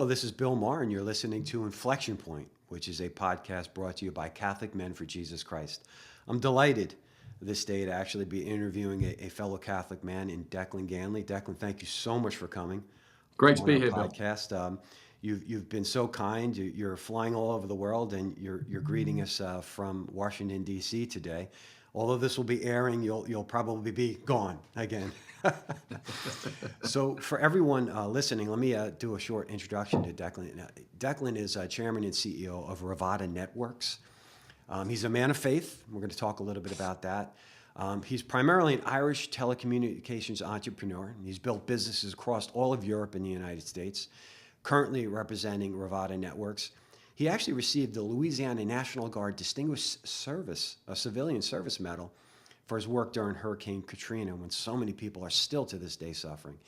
this is Bill Maher, and you're listening to Inflection Point, which is a podcast brought to you by Catholic Men for Jesus Christ. I'm delighted this day to actually be interviewing a fellow Catholic man in Declan Ganley. Declan, thank you so much for coming Great to on be our here, Bill. podcast. You've been so kind. You're flying all over the world, and you're greeting us from Washington D.C. today. Although this will be airing, you'll probably be gone again. So for everyone listening, let me do a short introduction to Declan. Declan is Chairman and CEO of Rivada Networks. He's a man of faith. We're going to talk a little bit about that. He's primarily an Irish telecommunications entrepreneur. He's built businesses across all of Europe and the United States, currently representing Rivada Networks. He actually received the Louisiana National Guard Distinguished Service, a civilian service medal, for his work during Hurricane Katrina, when so many people are still to this day suffering.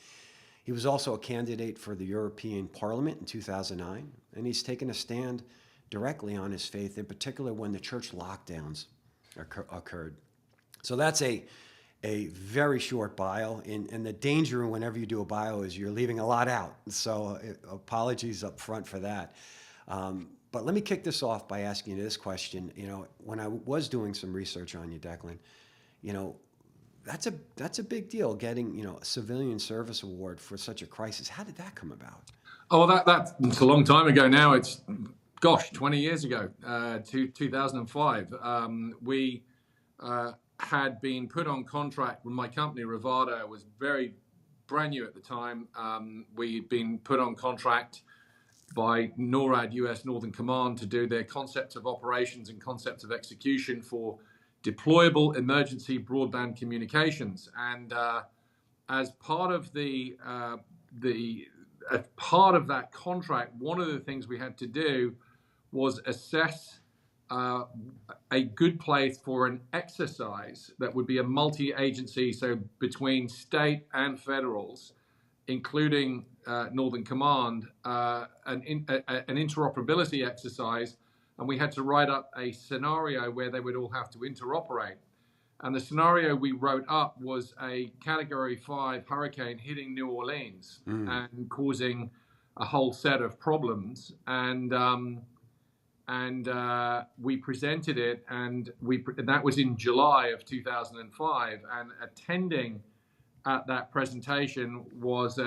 He was also a candidate for the European Parliament in 2009, and he's taken a stand directly on his faith, in particular when the church lockdowns occurred. So that's a very short bio, and the danger whenever you do a bio is you're leaving a lot out. So apologies up front for that. But let me kick this off by asking you this question. You know, when I was doing some research on you, Declan, you know, that's a big deal, getting, you know, a civilian service award for such a crisis. How did that come about? Oh, that's a long time ago now. It's, 20 years ago, 2005. We had been put on contract with my company, Rivada. Was very brand new at the time. We'd been put on contract by NORAD, US Northern Command, to do their concept of operations and concept of execution for deployable emergency broadband communications. And as part of as part of that contract, one of the things we had to do was assess a good place for an exercise that would be a multi-agency, so between state and federals, including Northern Command, an interoperability exercise, and we had to write up a scenario where they would all have to interoperate. And the scenario we wrote up was a Category 5 hurricane hitting New Orleans and causing a whole set of problems. And we presented it, and that was in July of 2005. And attending at that presentation was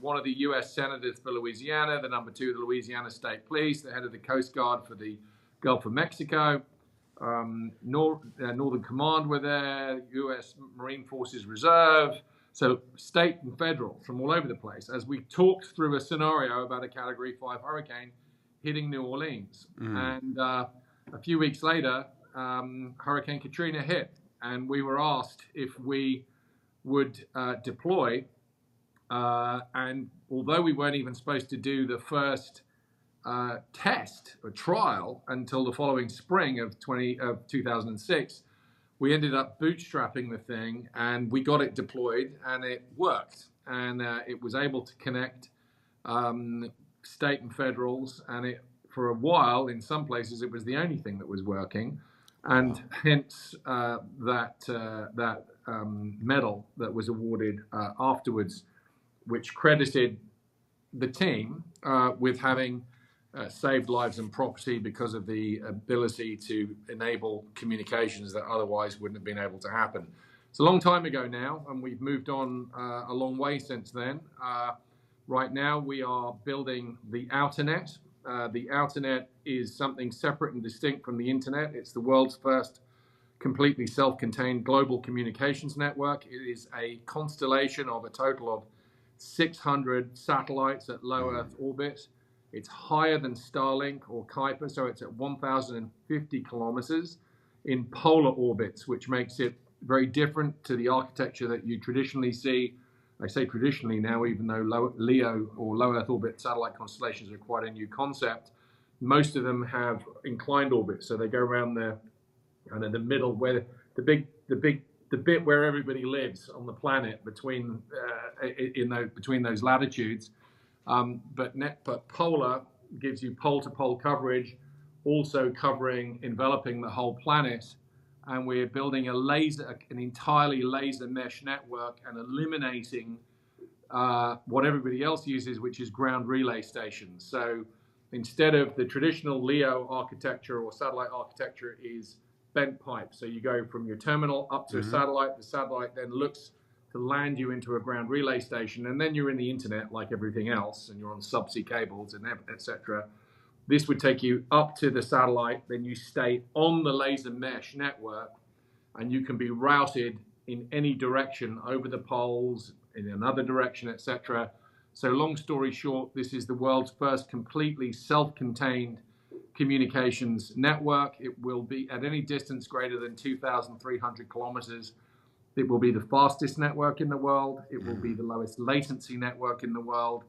one of the U.S. senators for Louisiana, the number 2 of the Louisiana State Police, the head of the Coast Guard for the Gulf of Mexico, Northern Command were there, U.S. Marine Forces Reserve, so state and federal from all over the place, as we talked through a scenario about a Category 5 hurricane hitting New Orleans. And a few weeks later, Hurricane Katrina hit, and we were asked if we would deploy. And although we weren't even supposed to do the first test or trial until the following spring of 2006, we ended up bootstrapping the thing, and we got it deployed, and it worked. And it was able to connect state and federals, and for a while, in some places, it was the only thing that was working, and hence that medal that was awarded afterwards, which credited the team with having saved lives and property because of the ability to enable communications that otherwise wouldn't have been able to happen. It's a long time ago now, and we've moved on a long way since then. Right now, we are building the Outernet. The Outernet is something separate and distinct from the internet. It's the world's first completely self-contained global communications network. It is a constellation of a total of 600 satellites at low Earth orbit. It's higher than Starlink or Kuiper, so it's at 1,050 kilometers in polar orbits, which makes it very different to the architecture that you traditionally see. I say traditionally now, even though LEO or low Earth orbit satellite constellations are quite a new concept. Most of them have inclined orbits, so they go around the middle, where the bit where everybody lives on the planet between between those latitudes. But polar gives you pole-to-pole coverage, also enveloping the whole planet. And we're building an entirely laser mesh network and eliminating what everybody else uses, which is ground relay stations. So instead of the traditional LEO architecture or satellite architecture is bent pipe. So you go from your terminal up to a satellite. The satellite then looks to land you into a ground relay station, and then you're in the internet like everything else, and you're on subsea cables and etc. This would take you up to the satellite, then you stay on the laser mesh network, and you can be routed in any direction over the poles, in another direction, etc. So long story short, this is the world's first completely self-contained communications network. It will be at any distance greater than 2,300 kilometers. It will be the fastest network in the world. It will be the lowest latency network in the world.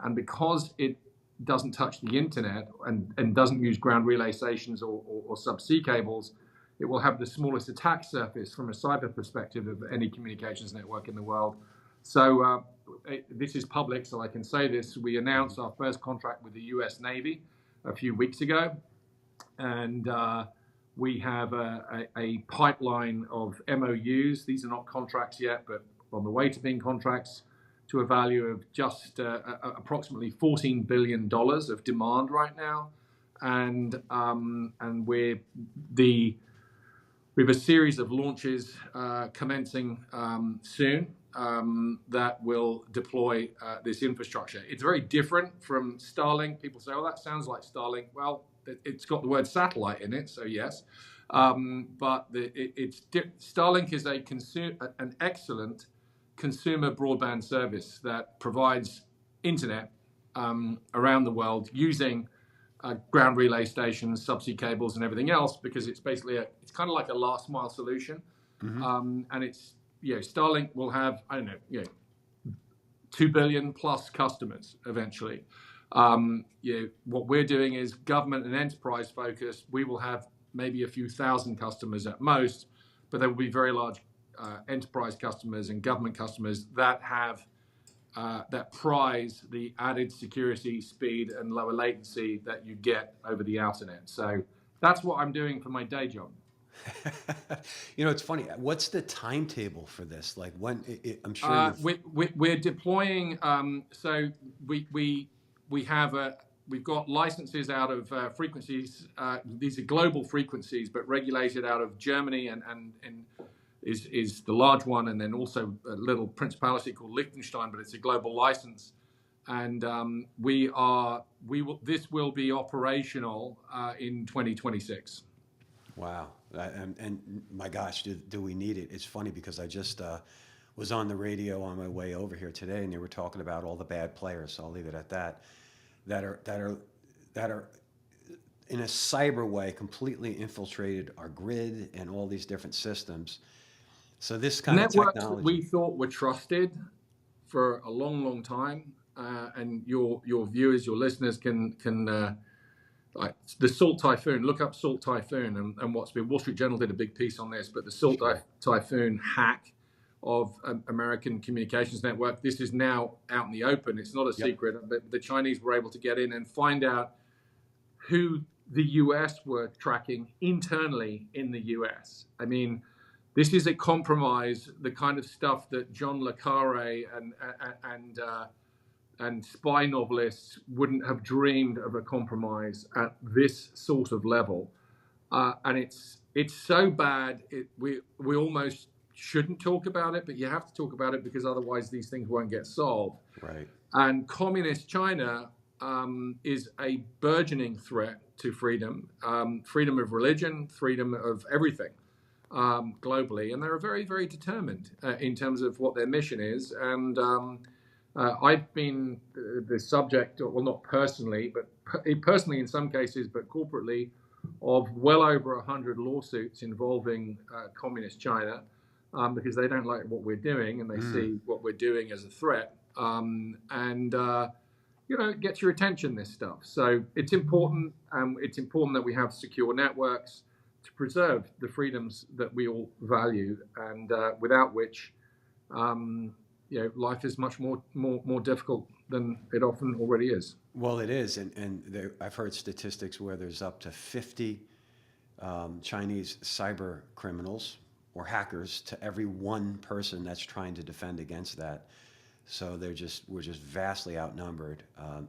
And because it doesn't touch the internet and doesn't use ground relay stations or subsea cables, it will have the smallest attack surface from a cyber perspective of any communications network in the world. So this is public, so I can say this. We announced our first contract with the US Navy a few weeks ago, and we have a pipeline of MOUs. These are not contracts yet, but on the way to being contracts, to a value of just approximately $14 billion of demand right now. And we have a series of launches commencing soon that will deploy this infrastructure. It's very different from Starlink. People say, oh, that sounds like Starlink. Well, it's got the word satellite in it, so yes. But Starlink is an excellent consumer broadband service that provides internet around the world using ground relay stations, subsea cables, and everything else, because it's basically it's kind of like a last mile solution. And it's Starlink will have 2 billion plus customers eventually. What we're doing is government and enterprise focused. We will have maybe a few thousand customers at most, but there will be very large enterprise customers and government customers that have that prize the added security, speed, and lower latency that you get over the internet. So that's what I'm doing for my day job. It's funny. What's the timetable for this? Like when? I'm sure we're deploying. So we've got licenses out of frequencies. These are global frequencies, but regulated out of Germany and is the large one, and then also a little principality called Liechtenstein, but it's a global license. And this will be operational in 2026. Wow. And my gosh, do we need it? It's funny because I just was on the radio on my way over here today, and they were talking about all the bad players. So I'll leave it at that. That are in a cyber way completely infiltrated our grid and all these different systems. So this kind of networks technology that we thought were trusted for a long, long time, and your viewers, your listeners can like the Salt Typhoon. Look up Salt Typhoon and what's been. Wall Street Journal did a big piece on this, but the Salt Typhoon hack of American communications network. This is now out in the open. It's not a secret, but the Chinese were able to get in and find out who the US were tracking internally in the US. I mean, this is a compromise, the kind of stuff that John le Carre and spy novelists wouldn't have dreamed of a compromise at this sort of level. And it's so bad, we almost shouldn't talk about it, but you have to talk about it because otherwise these things won't get solved. Right. And communist China is a burgeoning threat to freedom, freedom of religion, freedom of everything globally. And they're very, very determined in terms of what their mission is. And I've been the subject, well, not personally, but personally in some cases, but corporately, of well over 100 lawsuits involving communist China because they don't like what we're doing and they see what we're doing as a threat. It gets your attention, this stuff. So it's important. It's important that we have secure networks to preserve the freedoms that we all value, and without which, life is much more difficult than it often already is. Well, it is, and I've heard statistics where there's up to 50 Chinese cyber criminals or hackers to every one person that's trying to defend against that. So we're just vastly outnumbered,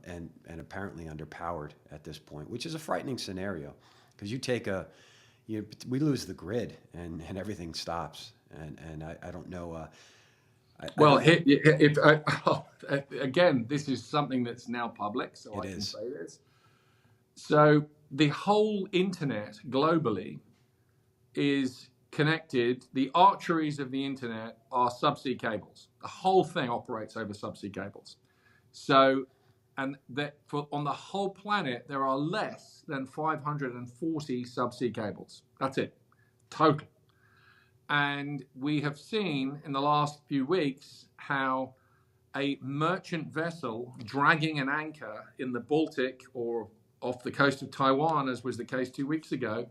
and apparently underpowered at this point, which is a frightening scenario, because we lose the grid and everything stops, and I don't know. I Well, don't know. again, this is something that's now public, so It I can is. say this. So the whole internet globally is connected. The arteries of the internet are subsea cables. The whole thing operates over subsea cables. So, and that on the whole planet, there are less than 540 subsea cables. That's it, total. And we have seen in the last few weeks how a merchant vessel dragging an anchor in the Baltic or off the coast of Taiwan, as was the case 2 weeks ago,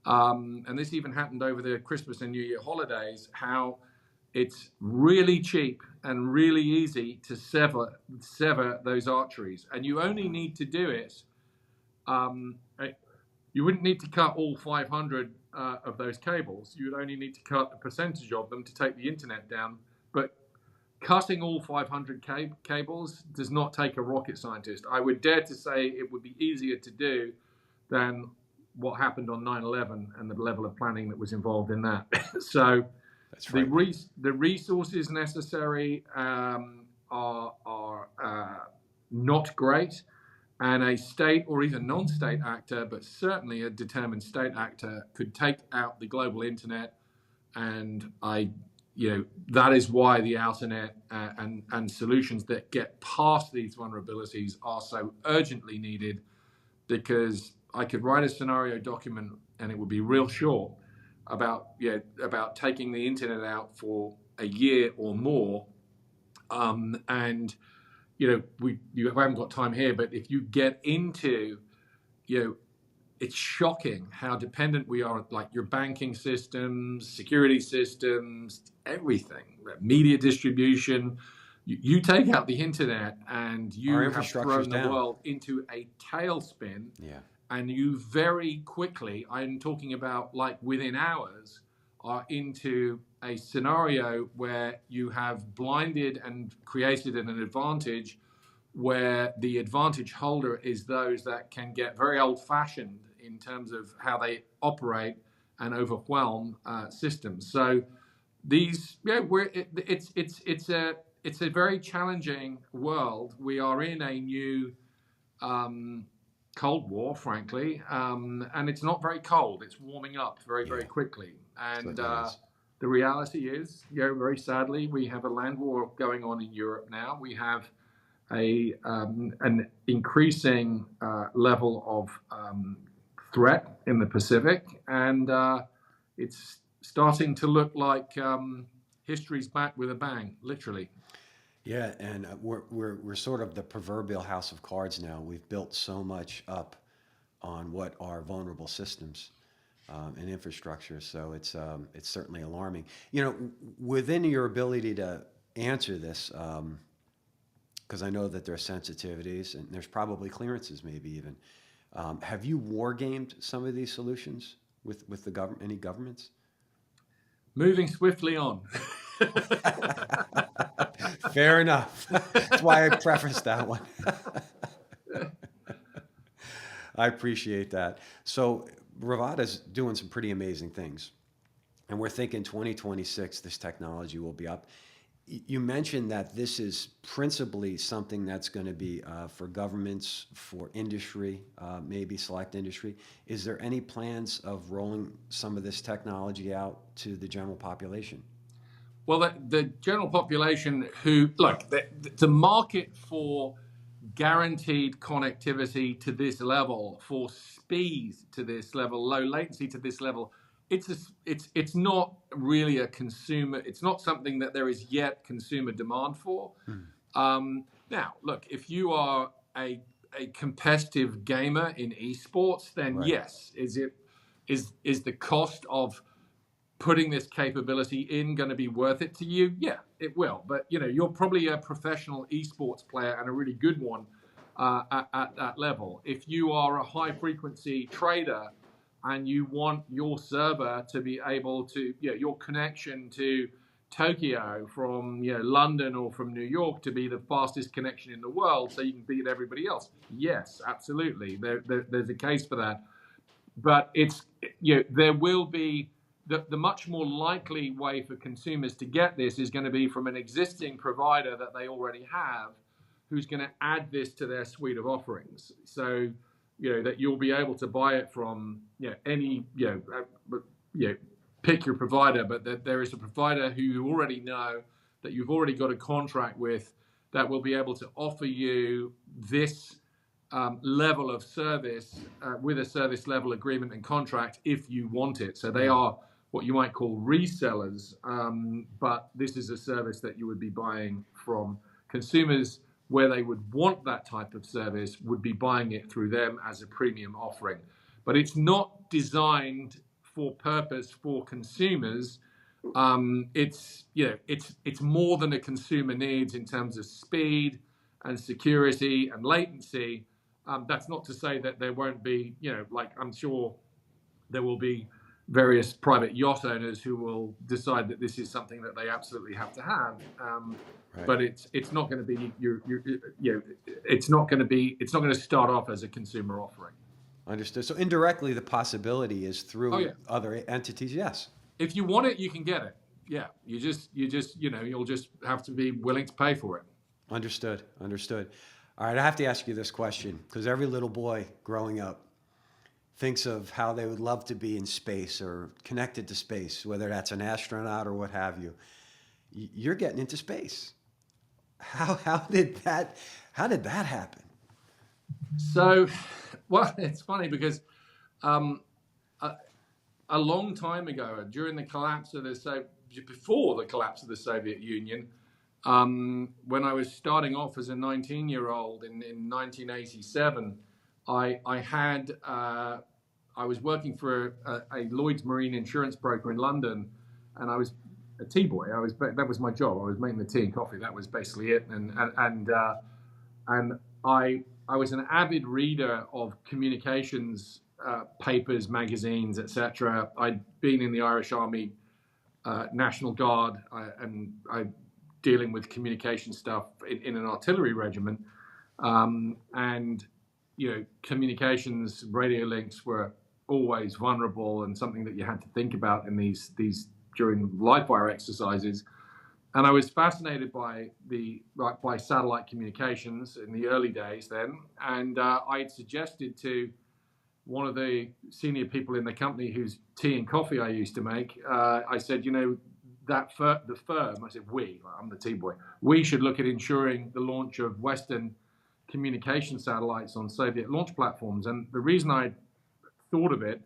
and this even happened over the Christmas and New Year holidays, how it's really cheap and really easy to sever those arteries. And you only need to do it, you wouldn't need to cut all 500 of those cables. You would only need to cut a percentage of them to take the internet down. But cutting all 500 cables does not take a rocket scientist. I would dare to say it would be easier to do than what happened on 9/11 and the level of planning that was involved in that. So That's right. the resources necessary are not great, and a state or even non-state actor, but certainly a determined state actor, could take out the global internet. And that is why the Alternet and solutions that get past these vulnerabilities are so urgently needed, because I could write a scenario document and it would be real short about taking the internet out for a year or more. And you haven't got time here, but if you get into, it's shocking how dependent we are, like your banking systems, security systems, everything, media distribution. You take out the internet and you Our have infrastructure's thrown the down. world into a tailspin. Yeah. And you very quickly, I'm talking about like within hours, are into a scenario where you have blinded and created an advantage, where the advantage holder is those that can get very old-fashioned in terms of how they operate and overwhelm systems. So these, it's a very challenging world. We are in a new Cold War, frankly, and it's not very cold. It's warming up very, very quickly. And the reality is, very sadly, we have a land war going on in Europe now. We have an increasing level of threat in the Pacific, and it's starting to look like history's back with a bang, literally. Yeah, and we're sort of the proverbial house of cards now. We've built so much up on what are vulnerable systems and infrastructure, so it's certainly alarming. Within your ability to answer this, because I know that there are sensitivities and there's probably clearances, maybe even. Have you war gamed some of these solutions with the government, any governments? Moving swiftly on. Fair enough. That's why I prefaced that one. I appreciate that. So Rivada's doing some pretty amazing things. And we're thinking 2026, this technology will be up. You mentioned that this is principally something that's going to be for governments, for industry, maybe select industry. Is there any plans of rolling some of this technology out to the general population? Well, the general population the market for guaranteed connectivity to this level, for speed to this level, low latency to this level, it's not really a consumer. It's not something that there is yet consumer demand for. Now, look, if you are a competitive gamer in esports, then Right. yes, is the cost of putting this capability in going to be worth it to you? Yeah, it will. But you're probably a professional esports player and a really good one at that level. If you are a high frequency trader and you want your server to be able to, your connection to Tokyo from London or from New York to be the fastest connection in the world, so you can beat everybody else. Yes, absolutely. There's a case for that, but there will be the much more likely way for consumers to get this is going to be from an existing provider that they already have, who's going to add this to their suite of offerings. So that you'll be able to buy it from any pick your provider, but that there is a provider who you already know, that you've already got a contract with, that will be able to offer you this level of service with a service level agreement and contract if you want it. So they are what you might call resellers, but this is a service that you would be buying from consumers where they would want that type of service, would be buying it through them as a premium offering. But it's not designed for purpose for consumers. It's more than a consumer needs in terms of speed and security and latency. That's not to say that there won't be, like I'm sure there will be various private yacht owners who will decide that this is something that they absolutely have to have. Right. But it's not going to be it's not going to start off as a consumer offering. Understood. So indirectly, the possibility is through other entities. Yes. If you want it, you can get it. Yeah. You'll just have to be willing to pay for it. Understood. All right. I have to ask you this question because every little boy growing up thinks of how they would love to be in space or connected to space, whether that's an astronaut or what have you. You're getting into space. How did that happen? So, well, it's funny because a long time ago, during the collapse of before the collapse of the Soviet Union, when I was starting off as a 19-year-old in 1987, I was working for a Lloyd's Marine insurance broker in London, and I was a tea boy. That was my job. I was making the tea and coffee. That was basically it. And I was an avid reader of communications papers, magazines, etc. I'd been in the Irish Army, National Guard, and I dealing with communication stuff in an artillery regiment. And communications radio links were always vulnerable and something that you had to think about in these during live fire exercises. And I was fascinated by satellite communications in the early days then. And I had suggested to one of the senior people in the company whose tea and coffee I used to make, I said, the firm, I said, I'm the tea boy, we should look at ensuring the launch of Western communication satellites on Soviet launch platforms. And the reason I thought of it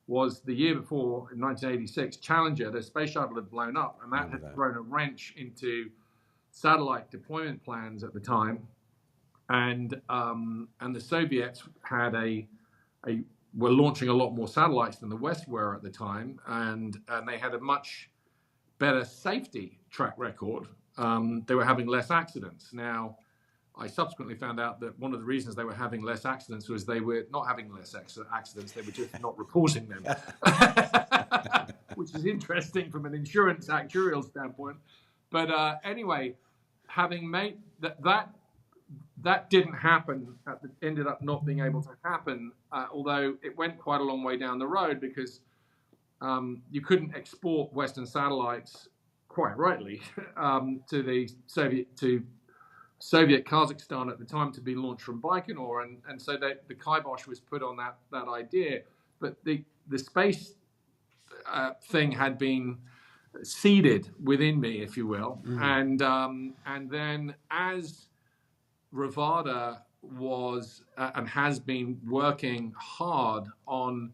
was the year before, in 1986, Challenger, the space shuttle, had blown up, and that had thrown a wrench into satellite deployment plans at the time. And the Soviets were launching a lot more satellites than the West were at the time, and they had a much better safety track record. They were having less accidents. Now, I subsequently found out that one of the reasons they were having less accidents was they were not having less accidents, they were just not reporting them, which is interesting from an insurance actuarial standpoint. But anyway, having made that didn't happen, ended up not being able to happen, although it went quite a long way down the road because you couldn't export Western satellites, quite rightly, to Soviet Kazakhstan at the time to be launched from Baikonur, and so the kibosh was put on that idea. But the space thing had been seeded within me, if you will, and then as Rivada was and has been working hard on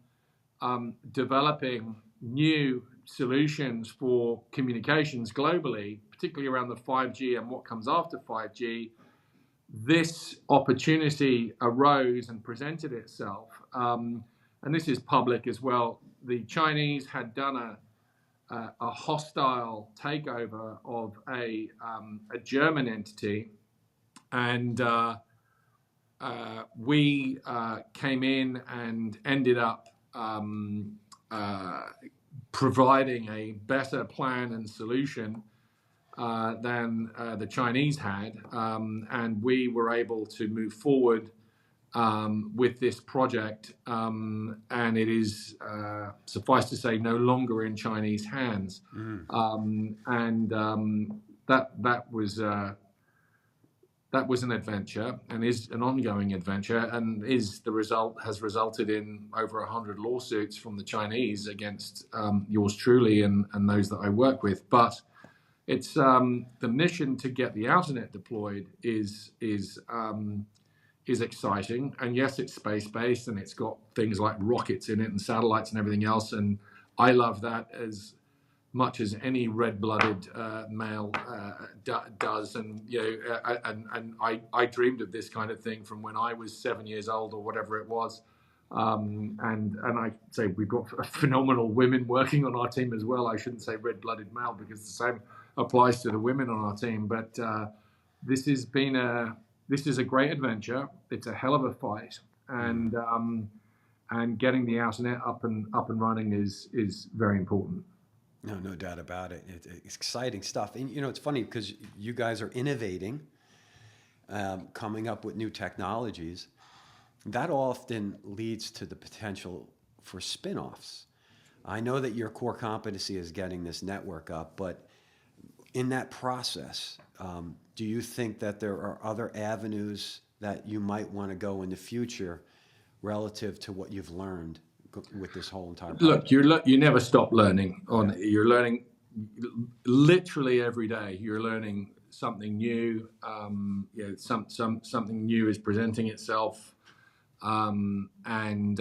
developing new solutions for communications globally, particularly around the 5G and what comes after 5G, this opportunity arose and presented itself. And this is public as well. The Chinese had done a hostile takeover of a German entity, and we came in and ended up providing a better plan and solution than the Chinese had, and we were able to move forward with this project, and it is, suffice to say, no longer in Chinese hands. That was an adventure, and is an ongoing adventure, and has resulted in over 100 lawsuits from the Chinese against yours truly and those that I work with. But it's the mission to get the Alternet deployed is exciting, and yes, it's space-based, and it's got things like rockets in it and satellites and everything else, and I love that as much as any red-blooded male does, and I dreamed of this kind of thing from when I was 7 years old or whatever it was, and I say we've got phenomenal women working on our team as well. I shouldn't say red-blooded male because the same applies to the women on our team, but this is a great adventure. It's a hell of a fight, and getting the Alternet up and running is very important. No doubt about it. It's exciting stuff. And, it's funny because you guys are innovating, coming up with new technologies. That often leads to the potential for spin-offs. I know that your core competency is getting this network up, but in that process, do you think that there are other avenues that you might want to go in the future relative to what you've learned with this whole entire project? Look, you never stop learning. You're learning literally every day. You're learning something new. Something new is presenting itself, and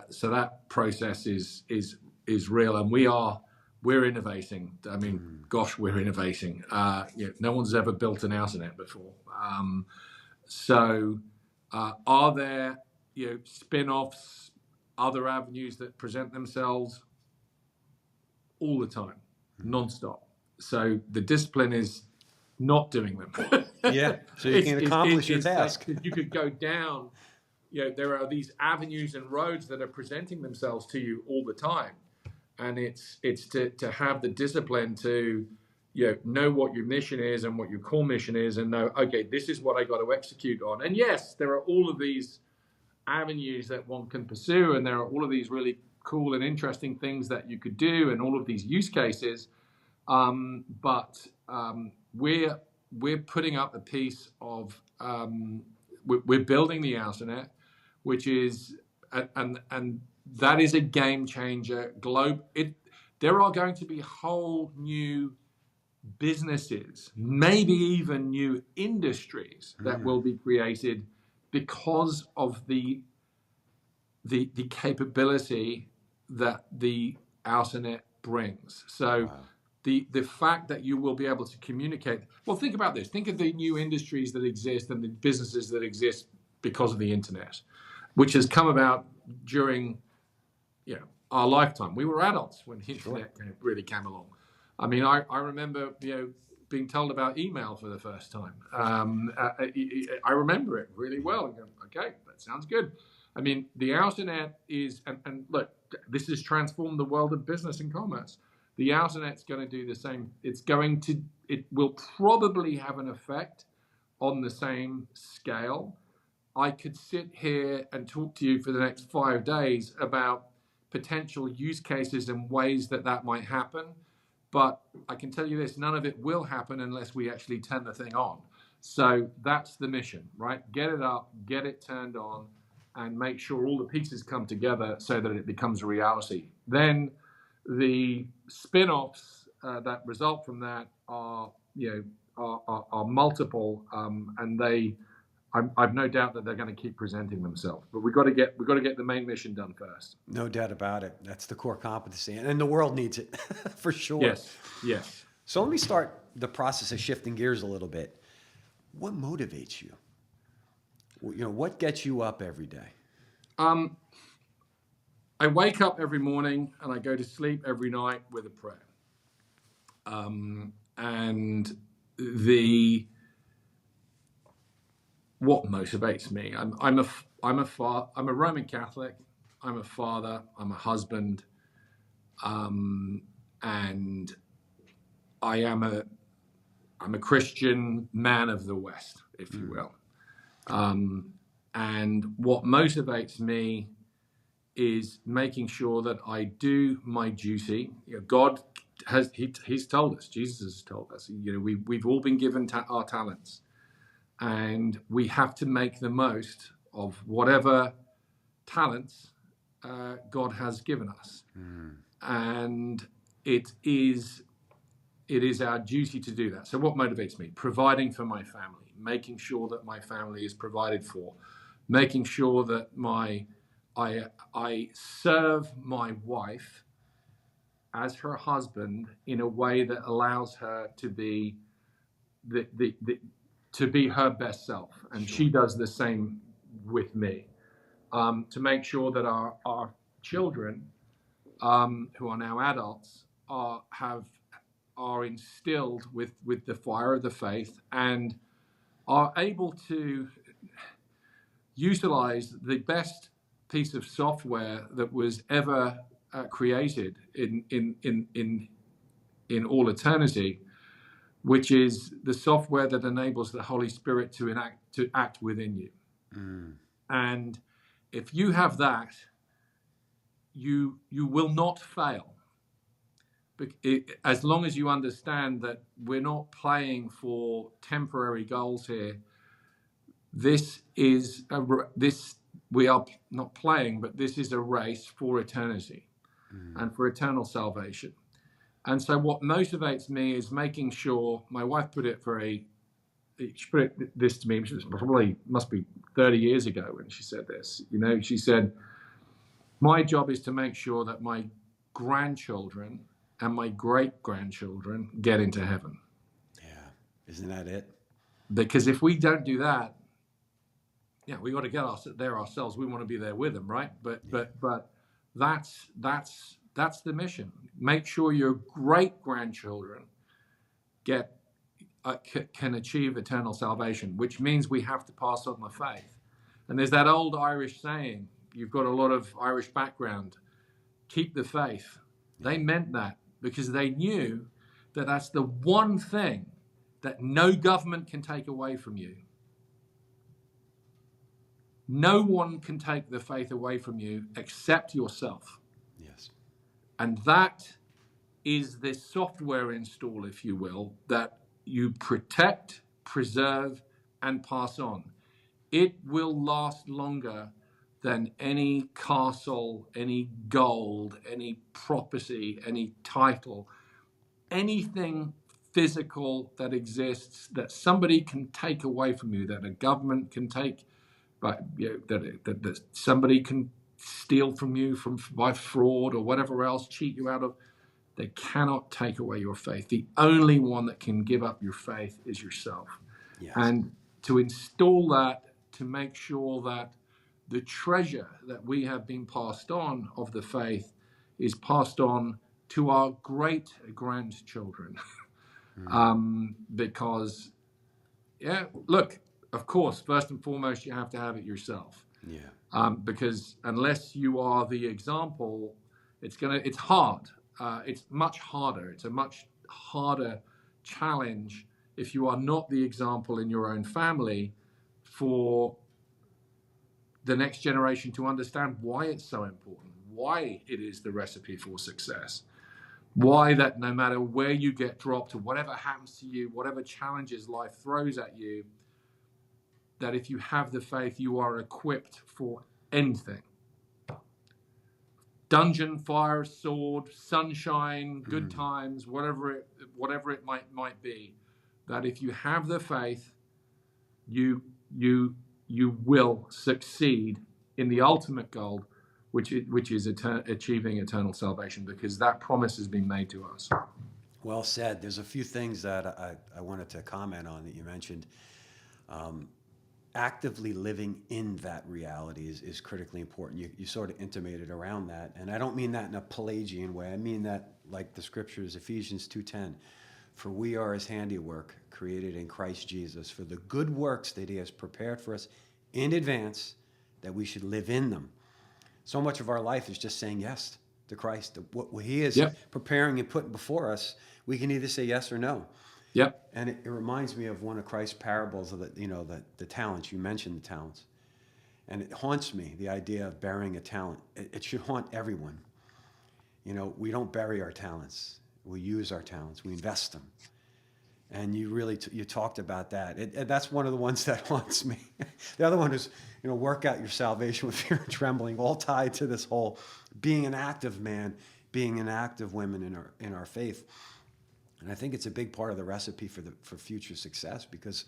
so that process is real. And we're innovating. I mean, gosh, we're innovating. No one's ever built an Alternet before. So, are there spin-offs? Other avenues that present themselves all the time, non-stop. So the discipline is not doing them. Yeah, so you can accomplish your task. Like you could go down, there are these avenues and roads that are presenting themselves to you all the time. And it's to have the discipline to know what your mission is and what your core mission is, and know, okay, this is what I got to execute on. And yes, there are all of these avenues that one can pursue, and there are all of these really cool and interesting things that you could do, and all of these use cases. But we're putting up a piece of we're building the Alternet, which is and that is a game changer. There are going to be whole new businesses, maybe even new industries that will be created because of the capability that the Alternet brings. So the fact that you will be able to communicate. Well, think about this. Think of the new industries that exist and the businesses that exist because of the internet, which has come about during our lifetime. We were adults when the internet really came along. I mean, I remember being told about email for the first time. I remember it really well. And going, okay, that sounds good. I mean, the Alternet is, and look, this has transformed the world of business and commerce. The Alternet's going to do the same. It will probably have an effect on the same scale. I could sit here and talk to you for the next 5 days about potential use cases and ways that might happen. But I can tell you this, none of it will happen unless we actually turn the thing on. So that's the mission, right? Get it up, get it turned on, and make sure all the pieces come together so that it becomes a reality. Then the spin-offs that result from that are multiple, and I've no doubt that they're going to keep presenting themselves. But we've got to get the main mission done first. No doubt about it. That's the core competency, and the world needs it for sure. Yes. So let me start the process of shifting gears a little bit. What motivates you? What gets you up every day? I wake up every morning and I go to sleep every night with a prayer. And what motivates me? I'm a Roman Catholic. I'm a father. I'm a husband. And I am I'm a Christian man of the West, if you will. And what motivates me is making sure that I do my duty. God he's told us, Jesus has told us, we've all been given our talents, and we have to make the most of whatever talents God has given us. And it is our duty to do that. So what motivates me? Providing for my family, making sure that my family is provided for, making sure that I serve my wife as her husband in a way that allows her to be to be her best self, and she does the same with me. To make sure that our children, who are now adults, are instilled with the fire of the faith and are able to utilize the best piece of software that was ever created in all eternity, which is the software that enables the Holy Spirit to act within you. And if you have that, you will not fail. As long as you understand that we're not playing for temporary goals here. We are not playing, but this is a race for eternity and for eternal salvation. And so what motivates me is making sure, my wife she put this to me, which was must be 30 years ago when she said this. She said, my job is to make sure that my grandchildren and my great-grandchildren get into heaven. Yeah. Isn't that it? Because if we don't do that, we got to get there ourselves. We want to be there with them, right? But that's the mission. Make sure your great-grandchildren can achieve eternal salvation, which means we have to pass on the faith. And there's that old Irish saying, you've got a lot of Irish background, keep the faith. They meant that because they knew that that's the one thing that no government can take away from you. No one can take the faith away from you except yourself. Yes. And that is this software install, if you will, that you protect, preserve, and pass on. It will last longer than any castle, any gold, any property, any title, anything physical that exists that somebody can take away from you, that a government can take, but that somebody can steal from you by fraud or whatever else, cheat you out of. They cannot take away your faith. The only one that can give up your faith is yourself. Yes. And to install that, to make sure that the treasure that we have been passed on of the faith is passed on to our great grandchildren. Because, look, of course, first and foremost, you have to have it yourself. Yeah. Because unless you are the example, it's hard. It's much harder. It's a much harder challenge if you are not the example in your own family for the next generation to understand why it's so important, why it is the recipe for success, why that no matter where you get dropped or whatever happens to you, whatever challenges life throws at you, that if you have the faith, you are equipped for anything. Dungeon, fire, sword, sunshine, good times, whatever it might be, that if you have the faith, you will succeed in the ultimate goal, which is achieving eternal salvation, because that promise has been made to us. Well said. There's a few things that I wanted to comment on that you mentioned. Actively living in that reality is critically important. You sort of intimated around that. And I don't mean that in a Pelagian way. I mean that like the scriptures, Ephesians 2:10. For we are his handiwork, created in Christ Jesus, for the good works that he has prepared for us in advance, that we should live in them. So much of our life is just saying yes to Christ. What he is preparing and putting before us, we can either say yes or no. Yep. And it reminds me of one of Christ's parables of the talents. You mentioned the talents. And it haunts me, the idea of burying a talent. It should haunt everyone. We don't bury our talents. We use our talents. We invest them. And you really you talked about that. That's one of the ones that haunts me. The other one is, work out your salvation with fear and trembling, all tied to this whole being an active man, being an active woman in our faith. And I think it's a big part of the recipe for future success because,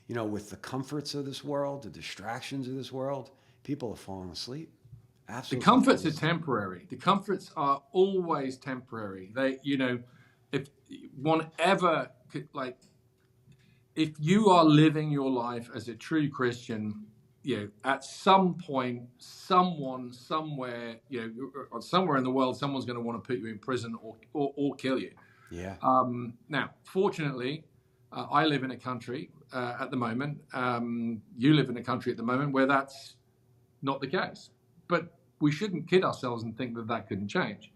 with the comforts of this world, the distractions of this world, people are falling asleep. The Absolutely. comforts are temporary. The comforts are always temporary. If one ever like, if you are living your life as a true Christian, at some point, someone, somewhere, somewhere in the world, someone's going to want to put you in prison or kill you. Yeah. Now, fortunately, I live in a country at the moment. You live in a country at the moment where that's not the case. But we shouldn't kid ourselves and think that couldn't change.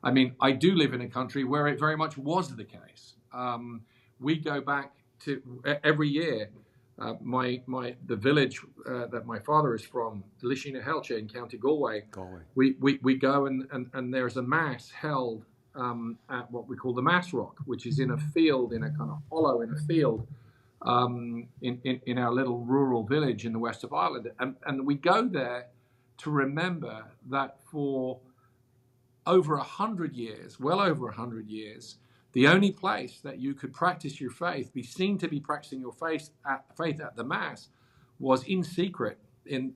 I mean, I do live in a country where it very much was the case. We go back to every year. The village that my father is from, Lishina Helche in County Galway. We go and there's a mass held at what we call the Mass Rock, which is in a field, in a kind of hollow in a field, in our little rural village in the west of Ireland, and we go there to remember that for over 100 years, well over 100 years, the only place that you could practice your faith, be seen to be practicing your faith at the Mass, was in secret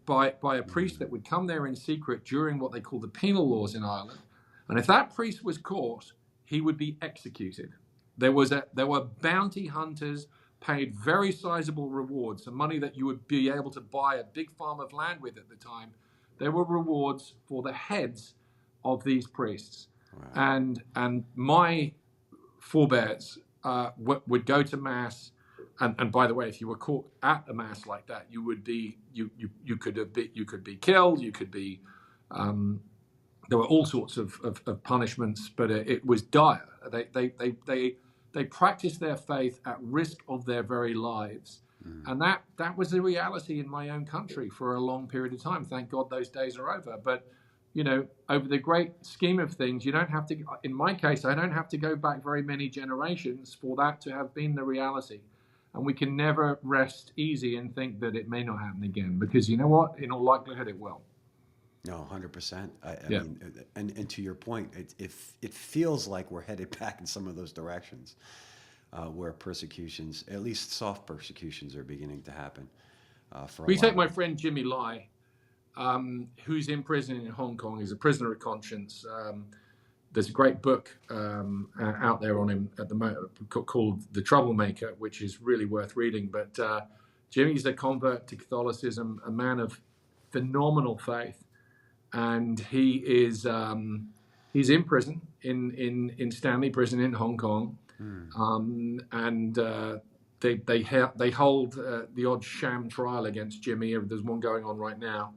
by a priest that would come there in secret during what they call the penal laws in Ireland. And if that priest was caught, he would be executed. There were bounty hunters paid very sizable rewards, the money that you would be able to buy a big farm of land with at the time. There were rewards for the heads of these priests. Wow. And my forebears would go to Mass, and by the way, if you were caught at a Mass like that, you would be you could be killed. You could be there were all sorts of punishments, but it was dire. They practiced their faith at risk of their very lives. And that was the reality in my own country for a long period of time. Thank God those days are over. But, over the great scheme of things, you don't have to, in my case, I don't have to go back very many generations for that to have been the reality. And we can never rest easy and think that it may not happen again, because you know what? In all likelihood, it will. No, 100%. I mean, and to your point, it feels like we're headed back in some of those directions. Where persecutions, at least soft persecutions, are beginning to happen. We take my friend Jimmy Lai, who's in prison in Hong Kong. He's a prisoner of conscience. There's a great book out there on him at the moment called The Troublemaker, which is really worth reading. But Jimmy's a convert to Catholicism, a man of phenomenal faith, and he is he's in prison in Stanley Prison in Hong Kong. They hold the odd sham trial against Jimmy. There's one going on right now.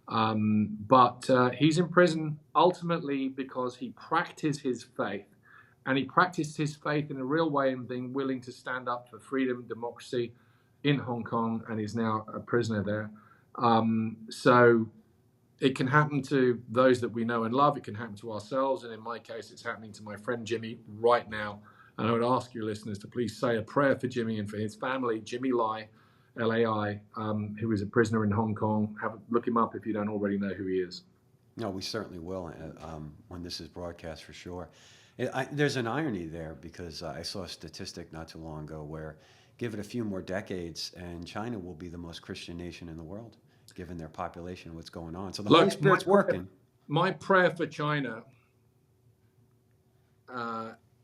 But he's in prison ultimately because he practiced his faith. And he practiced his faith in a real way and being willing to stand up for freedom, democracy in Hong Kong, and he's now a prisoner there. So it can happen to those that we know and love. It can happen to ourselves. And in my case, it's happening to my friend Jimmy right now. And I would ask your listeners to please say a prayer for Jimmy and for his family, Jimmy Lai, L-A-I, who is a prisoner in Hong Kong. Look him up if you don't already know who he is. No, we certainly will when this is broadcast for sure. There's an irony there because I saw a statistic not too long ago where give it a few more decades and China will be the most Christian nation in the world, given their population and what's going on. So the Holy Spirit's working. My prayer for China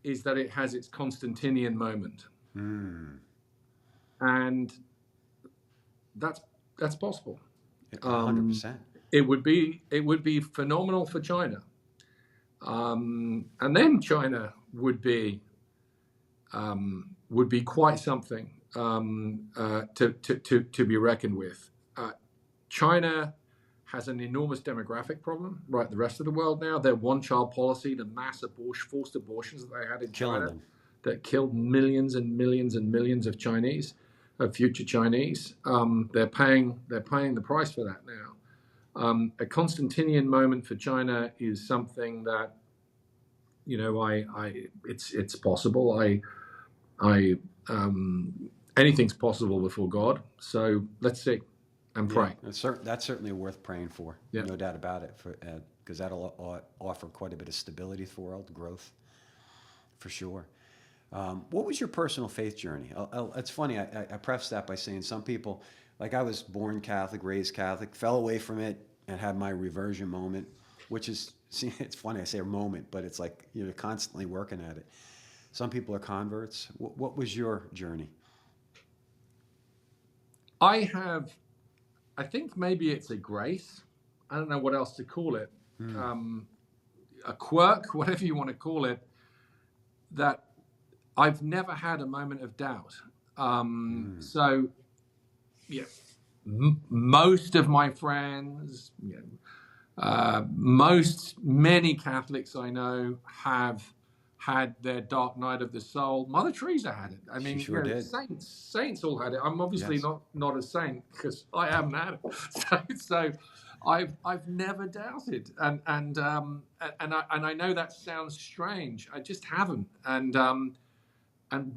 is that it has its Constantinian moment. And that's possible. 100%. It would be phenomenal for China. And then China would be quite something to be reckoned with. China has an enormous demographic problem, right? The rest of the world now, their one-child policy, the mass forced abortions that they had in China, that killed millions and millions and millions of Chinese, of future Chinese. They're paying the price for that now. A Constantinian moment for China is something that, it's possible. Anything's possible before God. So let's see and pray. Yeah, that's certainly worth praying for. Yeah. No doubt about it. Because that'll offer quite a bit of stability to the world, growth, for sure. What was your personal faith journey? It's funny. I preface that by saying some people, like I was born Catholic, raised Catholic, fell away from it, and had my reversion moment, which is, see, it's funny I say a moment, but it's like you're constantly working at it. Some people are converts. What was your journey? I think maybe it's a grace. I don't know what else to call it. A quirk, whatever you want to call it, that I've never had a moment of doubt. So, yeah, most of my friends, many Catholics I know have had their dark night of the soul. Mother Teresa had it. I mean, sure did. Saints all had it. I'm obviously Yes. not a saint because I haven't had it. So I've never doubted, and I know that sounds strange. I just haven't, and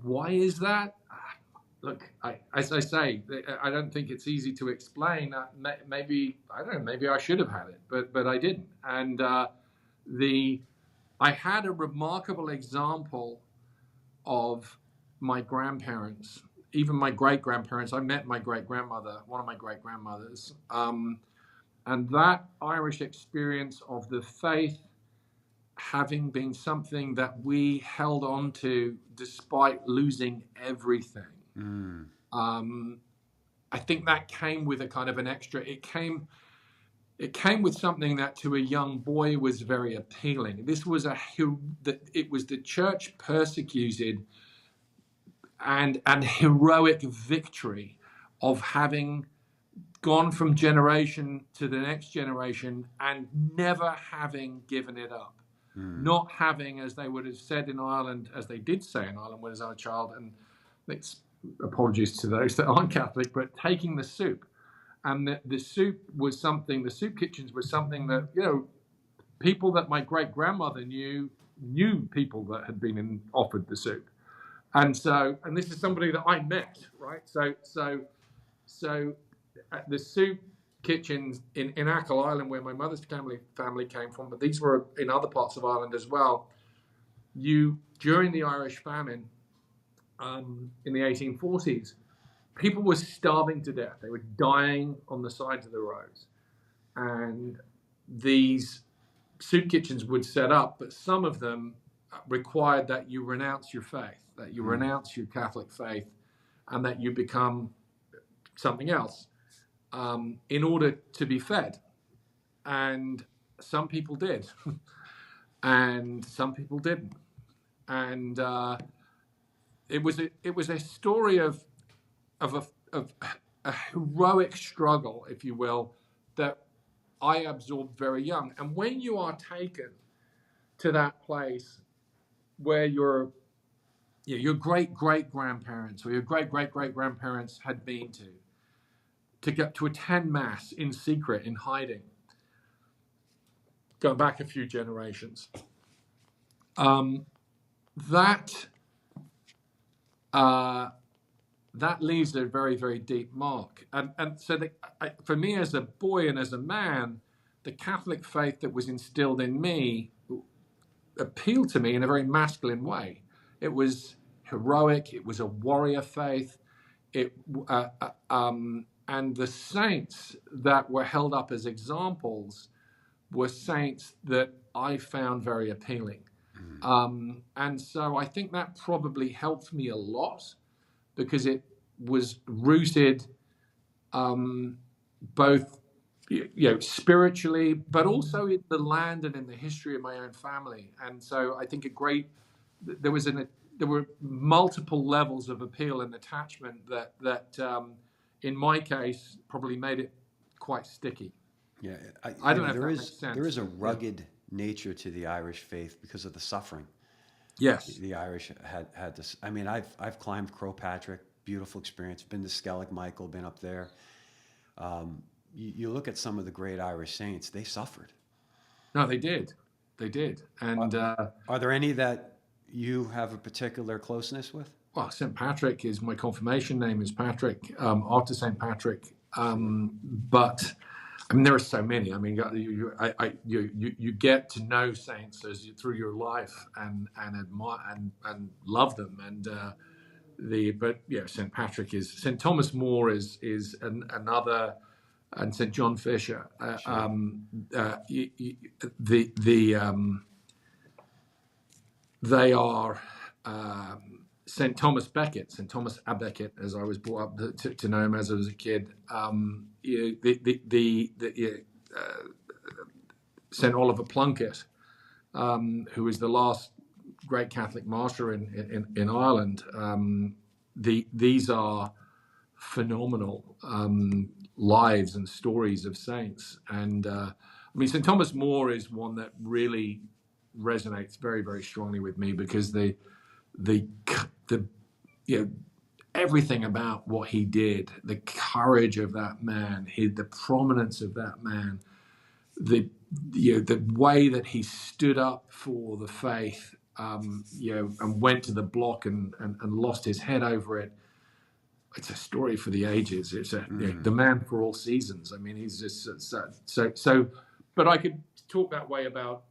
why is that? Look, as I say, I don't think it's easy to explain. Maybe I don't know. Maybe I should have had it, but I didn't. And I had a remarkable example of my grandparents, even my great-grandparents. I met my great-grandmother, one of my great-grandmothers, and that Irish experience of the faith having been something that we held on to despite losing everything. I think that came with a kind of an extra. It came with something that to a young boy was very appealing. This was it was the church persecuted and heroic victory of having gone from generation to the next generation and never having given it up. Not having, as they would have said in Ireland, as they did say in Ireland when I was a child, and it's apologies to those that aren't Catholic, but taking the soup. And the soup was something, the soup kitchens was something that, people that my great-grandmother knew people that had been offered the soup. And this is somebody that I met, right? So at the soup kitchens in Achill Island, where my mother's family came from, but these were in other parts of Ireland as well. During the Irish famine in the 1840s, people were starving to death. They were dying on the sides of the roads. And these soup kitchens would set up, but some of them required that you renounce your faith, that you renounce your Catholic faith, and that you become something else in order to be fed. And some people did, and some people didn't. And it was a story of a heroic struggle, if you will, that I absorbed very young. And when you are taken to that place where your great-great-grandparents or your great-great-great-grandparents had been to get to attend Mass in secret, in hiding, going back a few generations, that leaves a very, very deep mark. And so for me as a boy and as a man, the Catholic faith that was instilled in me appealed to me in a very masculine way. It was heroic. It was a warrior faith. And the saints that were held up as examples were saints that I found very appealing. And so I think that probably helped me a lot, because it was rooted both spiritually, but also in the land and in the history of my own family. And so I think there were multiple levels of appeal and attachment that in my case probably made it quite sticky. Yeah, I don't know if that makes sense. There is a rugged nature to the Irish faith because of the suffering Yes. The Irish had this. I mean, I've climbed Croagh Patrick, beautiful experience. Been to Skellig Michael, been up there. You look at some of the great Irish saints; they suffered. No, they did. They did. And Are there any that you have a particular closeness with? well, St. Patrick is my confirmation name is Patrick, after St. Patrick. Sure. But I mean, there are so many. I mean, you get to know saints through your life and admire and love them. And but yeah, St. Patrick is St. Thomas More is another, and St. John Fisher. Sure. The they are. St. Thomas Becket, St. Thomas à Becket, as I was brought up to know him as I was a kid. St. Oliver Plunkett, who is the last great Catholic martyr in Ireland. These are phenomenal lives and stories of saints. And I mean, St. Thomas More is one that really resonates very, very strongly with me because the everything about what he did, the courage of that man, the prominence of that man, the way that he stood up for the faith, and went to the block and lost his head over it. It's a story for the ages. It's the man for all seasons. I mean, he's just so. But I could talk that way about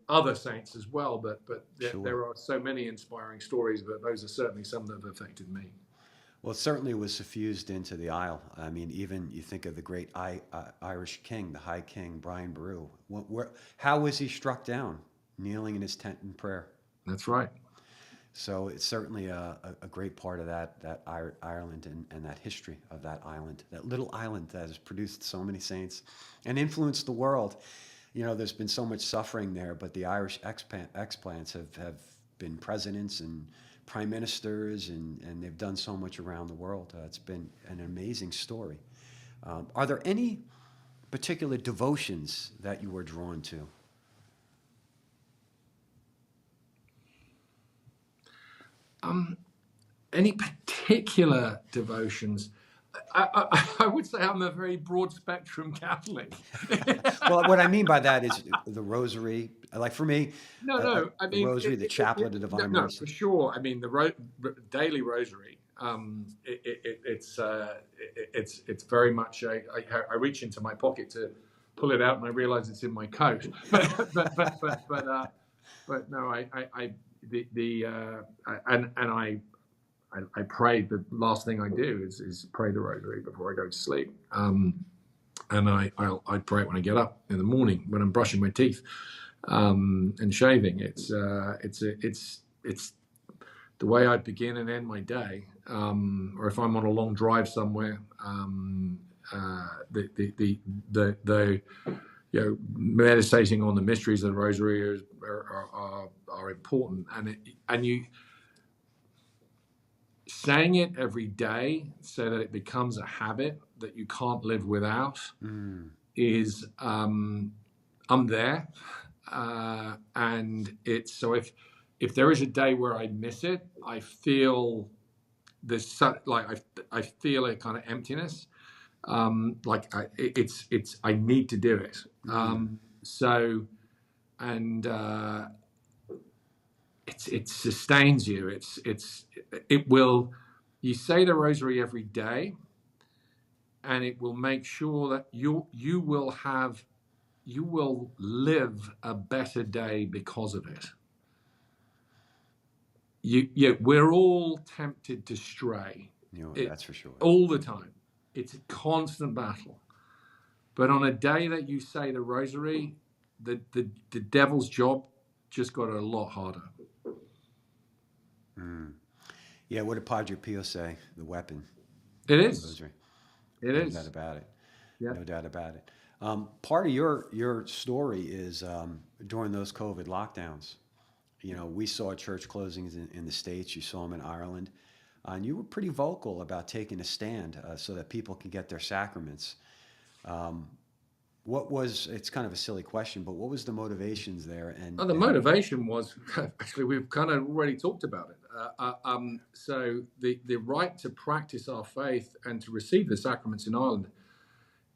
other saints as well. But Sure. there are so many inspiring stories. But those are certainly some that have affected me. Well, it certainly was suffused into the Isle. I mean, even you think of the great Irish king, the High King Brian Boru. How was he struck down? Kneeling in his tent in prayer. That's right. So it's certainly a great part of that Ireland and that history of that island, that little island that has produced so many saints and influenced the world. You know, there's been so much suffering there, but the Irish explants have been presidents and prime ministers, and they've done so much around the world. It's been an amazing story. Are there any particular devotions that you were drawn to? Any particular devotions? I would say I'm a very broad spectrum Catholic. Well, what I mean by that is the rosary. Like for me, No. I the mean, rosary, the chaplet of Divine no, Mercy. for sure. I mean, the daily rosary. It's very much. I reach into my pocket to pull it out, and I realize it's in my coat. But no, I pray. The last thing I do is pray the rosary before I go to sleep. And I pray it when I get up in the morning when I'm brushing my teeth and shaving. It's the way I begin and end my day. Or if I'm on a long drive somewhere, meditating on the mysteries of the rosary are important, and you saying it every day so that it becomes a habit that you can't live without is I'm there, and it's so if there is a day where I miss it, I feel this I feel a kind of emptiness, I need to do it. So and it sustains you. It will. You say the rosary every day, and it will make sure that you will live a better day because of it. We're all tempted to stray. That's for sure. All the time. It's a constant battle. But on a day that you say the rosary, the devil's job just got a lot harder. Yeah, what did Padre Pio say? The weapon. It is. Rosary. It is. No doubt about it. Yeah. No doubt about it. Part of your story is during those COVID lockdowns. You know, we saw church closings in the States. You saw them in Ireland. And you were pretty vocal about taking a stand so that people can get their sacraments. What was, it's kind of a silly question, but what was the motivations there? Oh, the motivation was actually we've kind of already talked about it. So the right to practice our faith and to receive the sacraments in Ireland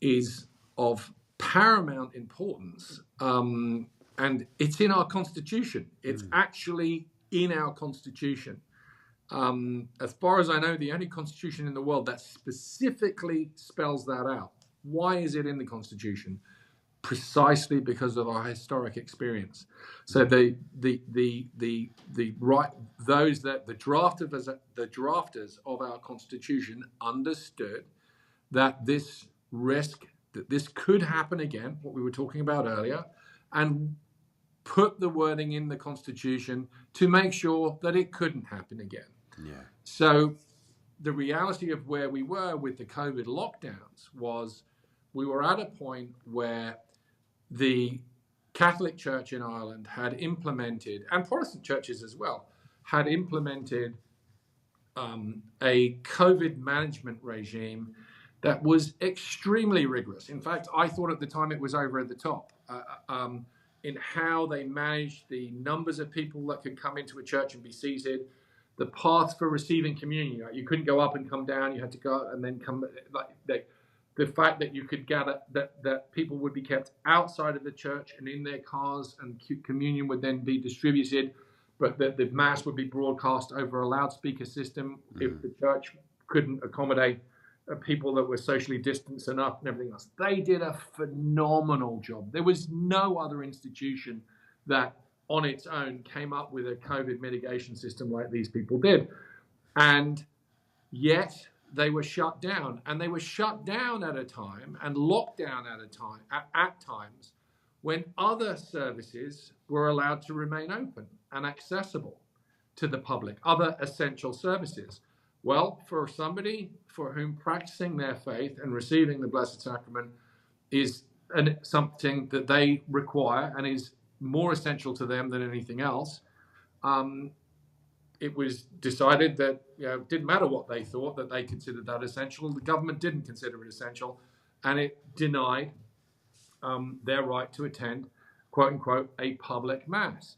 is of paramount importance, and it's in our constitution. It's actually in our constitution. As far as I know, the only constitution in the world that specifically spells that out. Why is it in the constitution? Precisely because of our historic experience. So the right, those that the drafters of our constitution understood that this risk, that this could happen again, what we were talking about earlier, and put the wording in the constitution to make sure that it couldn't happen again. Yeah. So the reality of where we were with the COVID lockdowns was we were at a point where the Catholic Church in Ireland had implemented, and Protestant churches as well, had implemented a COVID management regime that was extremely rigorous. In fact, I thought at the time it was over the top in how they managed the numbers of people that could come into a church and be seated, the paths for receiving communion. Right? You couldn't go up and come down. You had to go and then come. The fact that you could gather, that people would be kept outside of the church and in their cars, and communion would then be distributed, but that the mass would be broadcast over a loudspeaker system if the church couldn't accommodate people that were socially distanced enough and everything else. They did a phenomenal job. There was no other institution that on its own came up with a COVID mitigation system like these people did. And yet they were shut down, and they were shut down at a time and locked down at times when other services were allowed to remain open and accessible to the public, other essential services. Well, for somebody for whom practicing their faith and receiving the Blessed Sacrament is something that they require and is more essential to them than anything else, it was decided that it didn't matter what they thought, that they considered that essential. The government didn't consider it essential, and it denied their right to attend, quote unquote, a public mass.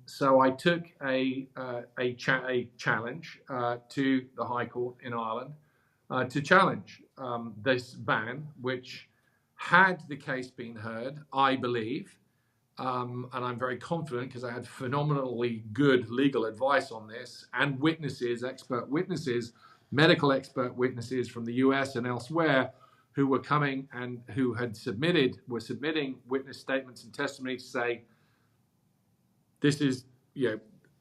So I took a challenge to the High Court in Ireland to challenge this ban, which, had the case been heard, I believe, and I'm very confident because I had phenomenally good legal advice on this, and witnesses, expert witnesses, medical expert witnesses from the US and elsewhere who were coming and who were submitting witness statements and testimony to say, this is,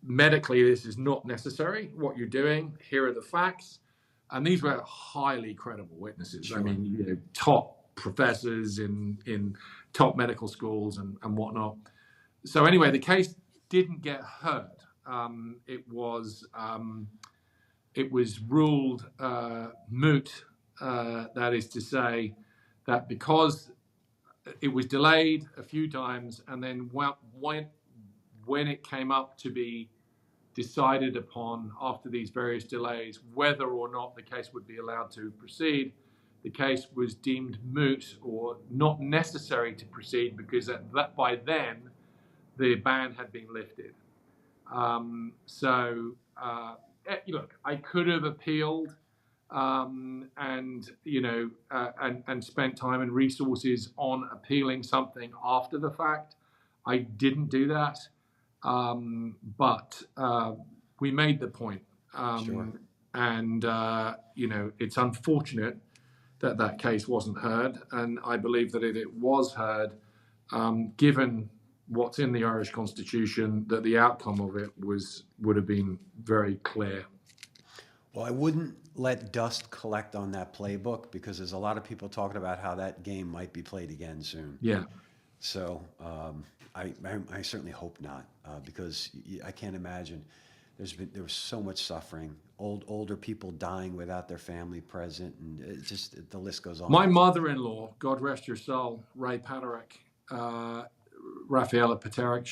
medically, this is not necessary, what you're doing, here are the facts. And these were highly credible witnesses. Sure. I mean, top professors in top medical schools and whatnot. So anyway, the case didn't get heard. It was ruled moot. That is to say, that because it was delayed a few times, and then when it came up to be decided upon after these various delays, whether or not the case would be allowed to proceed, the case was deemed moot or not necessary to proceed because by then the ban had been lifted. Look, I could have appealed and spent time and resources on appealing something after the fact. I didn't do that, but we made the point. Sure. And it's unfortunate that case wasn't heard, and I believe that if it was heard, given what's in the Irish Constitution, that the outcome of it would have been very clear. Well, I wouldn't let dust collect on that playbook because there's a lot of people talking about how that game might be played again soon. Yeah. So I certainly hope not, because I can't imagine. There was so much suffering, older people dying without their family present, and the list goes on. My mother-in-law, God rest her soul, Ray Paterick, Raffaella Paterick,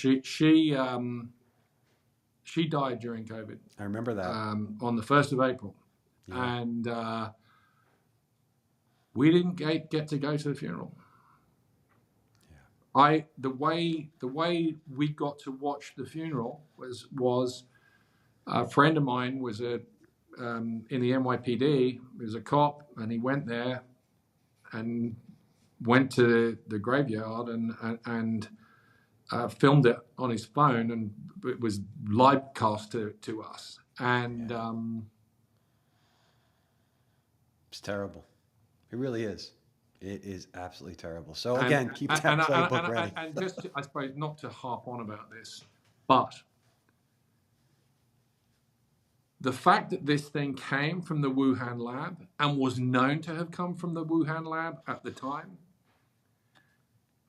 she died during COVID. I remember that. On the 1st of April. Yeah. And we didn't get to go to the funeral. The way we got to watch the funeral was a friend of mine was in the NYPD. He was a cop, and he went there and went to the graveyard and filmed it on his phone, and it was live cast to us. And It's terrible. It really is. It is absolutely terrible. So again, keep that playbook ready. And just, I suppose, not to harp on about this, but the fact that this thing came from the Wuhan lab and was known to have come from the Wuhan lab at the time.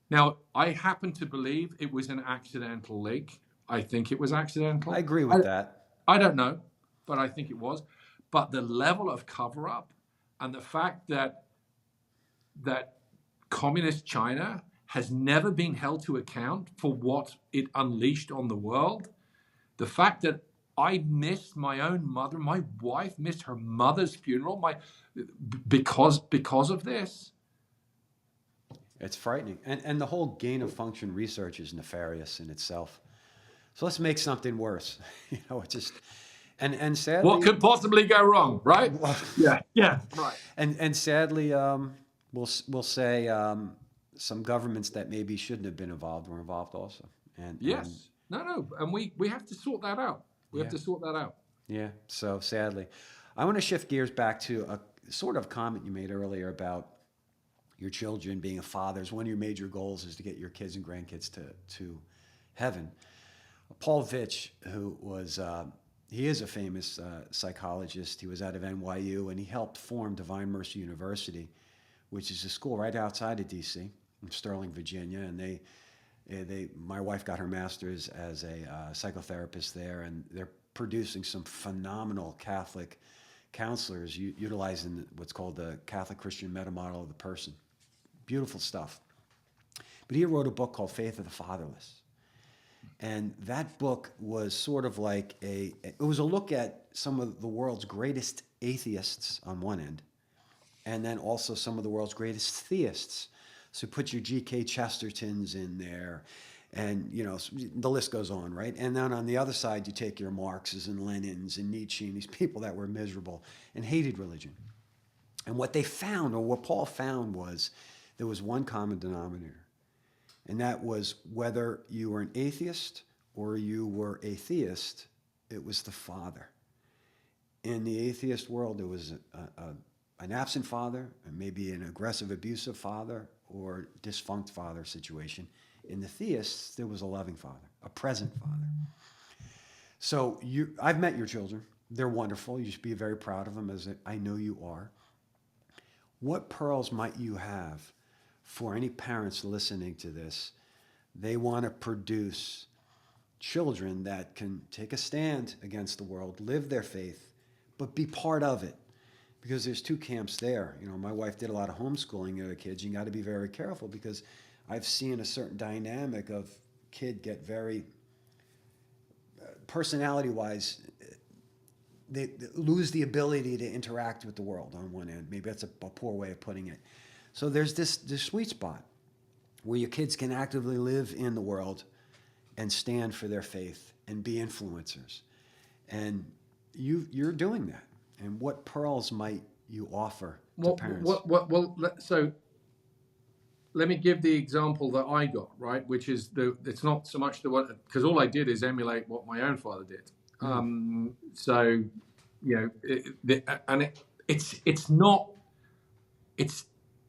Now, I happen to believe it was an accidental leak. I think it was accidental. I agree with that. I don't know, but I think it was. But the level of cover-up and the fact that communist China has never been held to account for what it unleashed on the world, the fact that I missed my own mother, my wife missed her mother's funeral, because of this. It's frightening. And the whole gain of function research is nefarious in itself. So let's make something worse. It just, and sadly. What could possibly go wrong, right? Yeah, right. And sadly, we'll say some governments that maybe shouldn't have been involved were involved also. Yes. No. And we have to sort that out. We have to sort that out. Yeah. So sadly, I want to shift gears back to a sort of comment you made earlier about your children being a father. One of your major goals is to get your kids and grandkids to heaven. Paul Vitch, who was, he is a famous psychologist. He was out of NYU, and he helped form Divine Mercy University, which is a school right outside of D.C. in Sterling, Virginia. And my wife got her master's as a psychotherapist there, and they're producing some phenomenal Catholic counselors utilizing what's called the Catholic Christian meta model of the person. Beautiful stuff. But he wrote a book called Faith of the Fatherless. And that book was sort of like it was a look at some of the world's greatest atheists on one end, and then also some of the world's greatest theists. So put your G.K. Chestertons in there, and the list goes on, right? And then on the other side, you take your Marxes and Lenins and Nietzsche and these people that were miserable and hated religion. And what they found, or what Paul found, was there was one common denominator. And that was whether you were an atheist or you were a theist, it was the father. In the atheist world, there was an absent father, and maybe an aggressive, abusive father, or dysfunct father situation. In the theists, there was a loving father, a present father. So I've met your children. They're wonderful. You should be very proud of them, as I know you are. What pearls might you have for any parents listening to this? They want to produce children that can take a stand against the world, live their faith, but be part of it. Because there's two camps there. My wife did a lot of homeschooling of the kids. You got to be very careful, because I've seen a certain dynamic of kid get very, personality-wise, they lose the ability to interact with the world on one end. Maybe that's a poor way of putting it. So there's this sweet spot where your kids can actively live in the world and stand for their faith and be influencers. And you're doing that. And what pearls might you offer to parents? So let me give the example that I got, right? Which is it's not so much the one, because all I did is emulate what my own father did. So,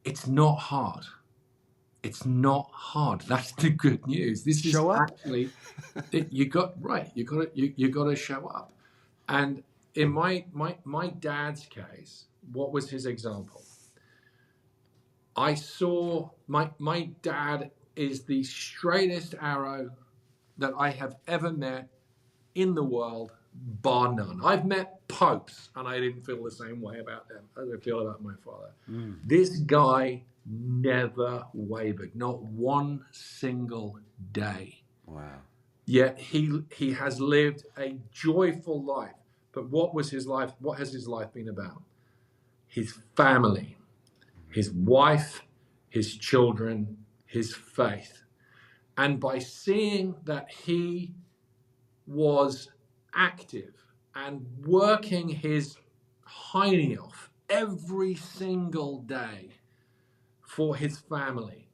it's not hard. It's not hard. That's the good news. This is actually, you got to show up. And in my dad's case, what was his example? I saw my dad is the straightest arrow that I have ever met in the world, bar none. I've met popes, and I didn't feel the same way about them as I feel about my father. This guy never wavered, not one single day. Wow. Yet he has lived a joyful life. But what was his life? What has his life been about? His family, his wife, his children, his faith. And by seeing that he was active and working his hiney off every single day for his family,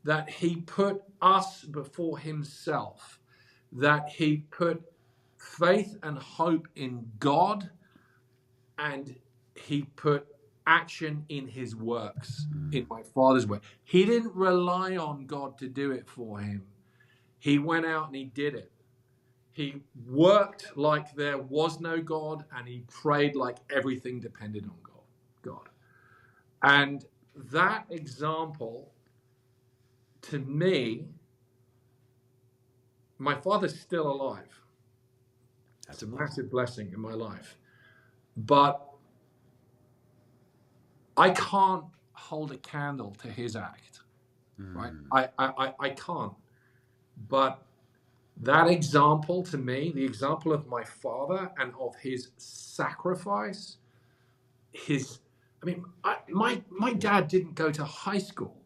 that he put us before himself, that he put faith and hope in God, and he put action in his works, in my father's way. He didn't rely on God to do it for him. He went out and he did it. He worked like there was no God, and he prayed like everything depended on God. And that example, to me, my father's still alive. That's a massive blessing in my life. But I can't hold a candle to his act, right? I can't. But that example, to me, the example of my father and of his sacrifice, my dad didn't go to high school,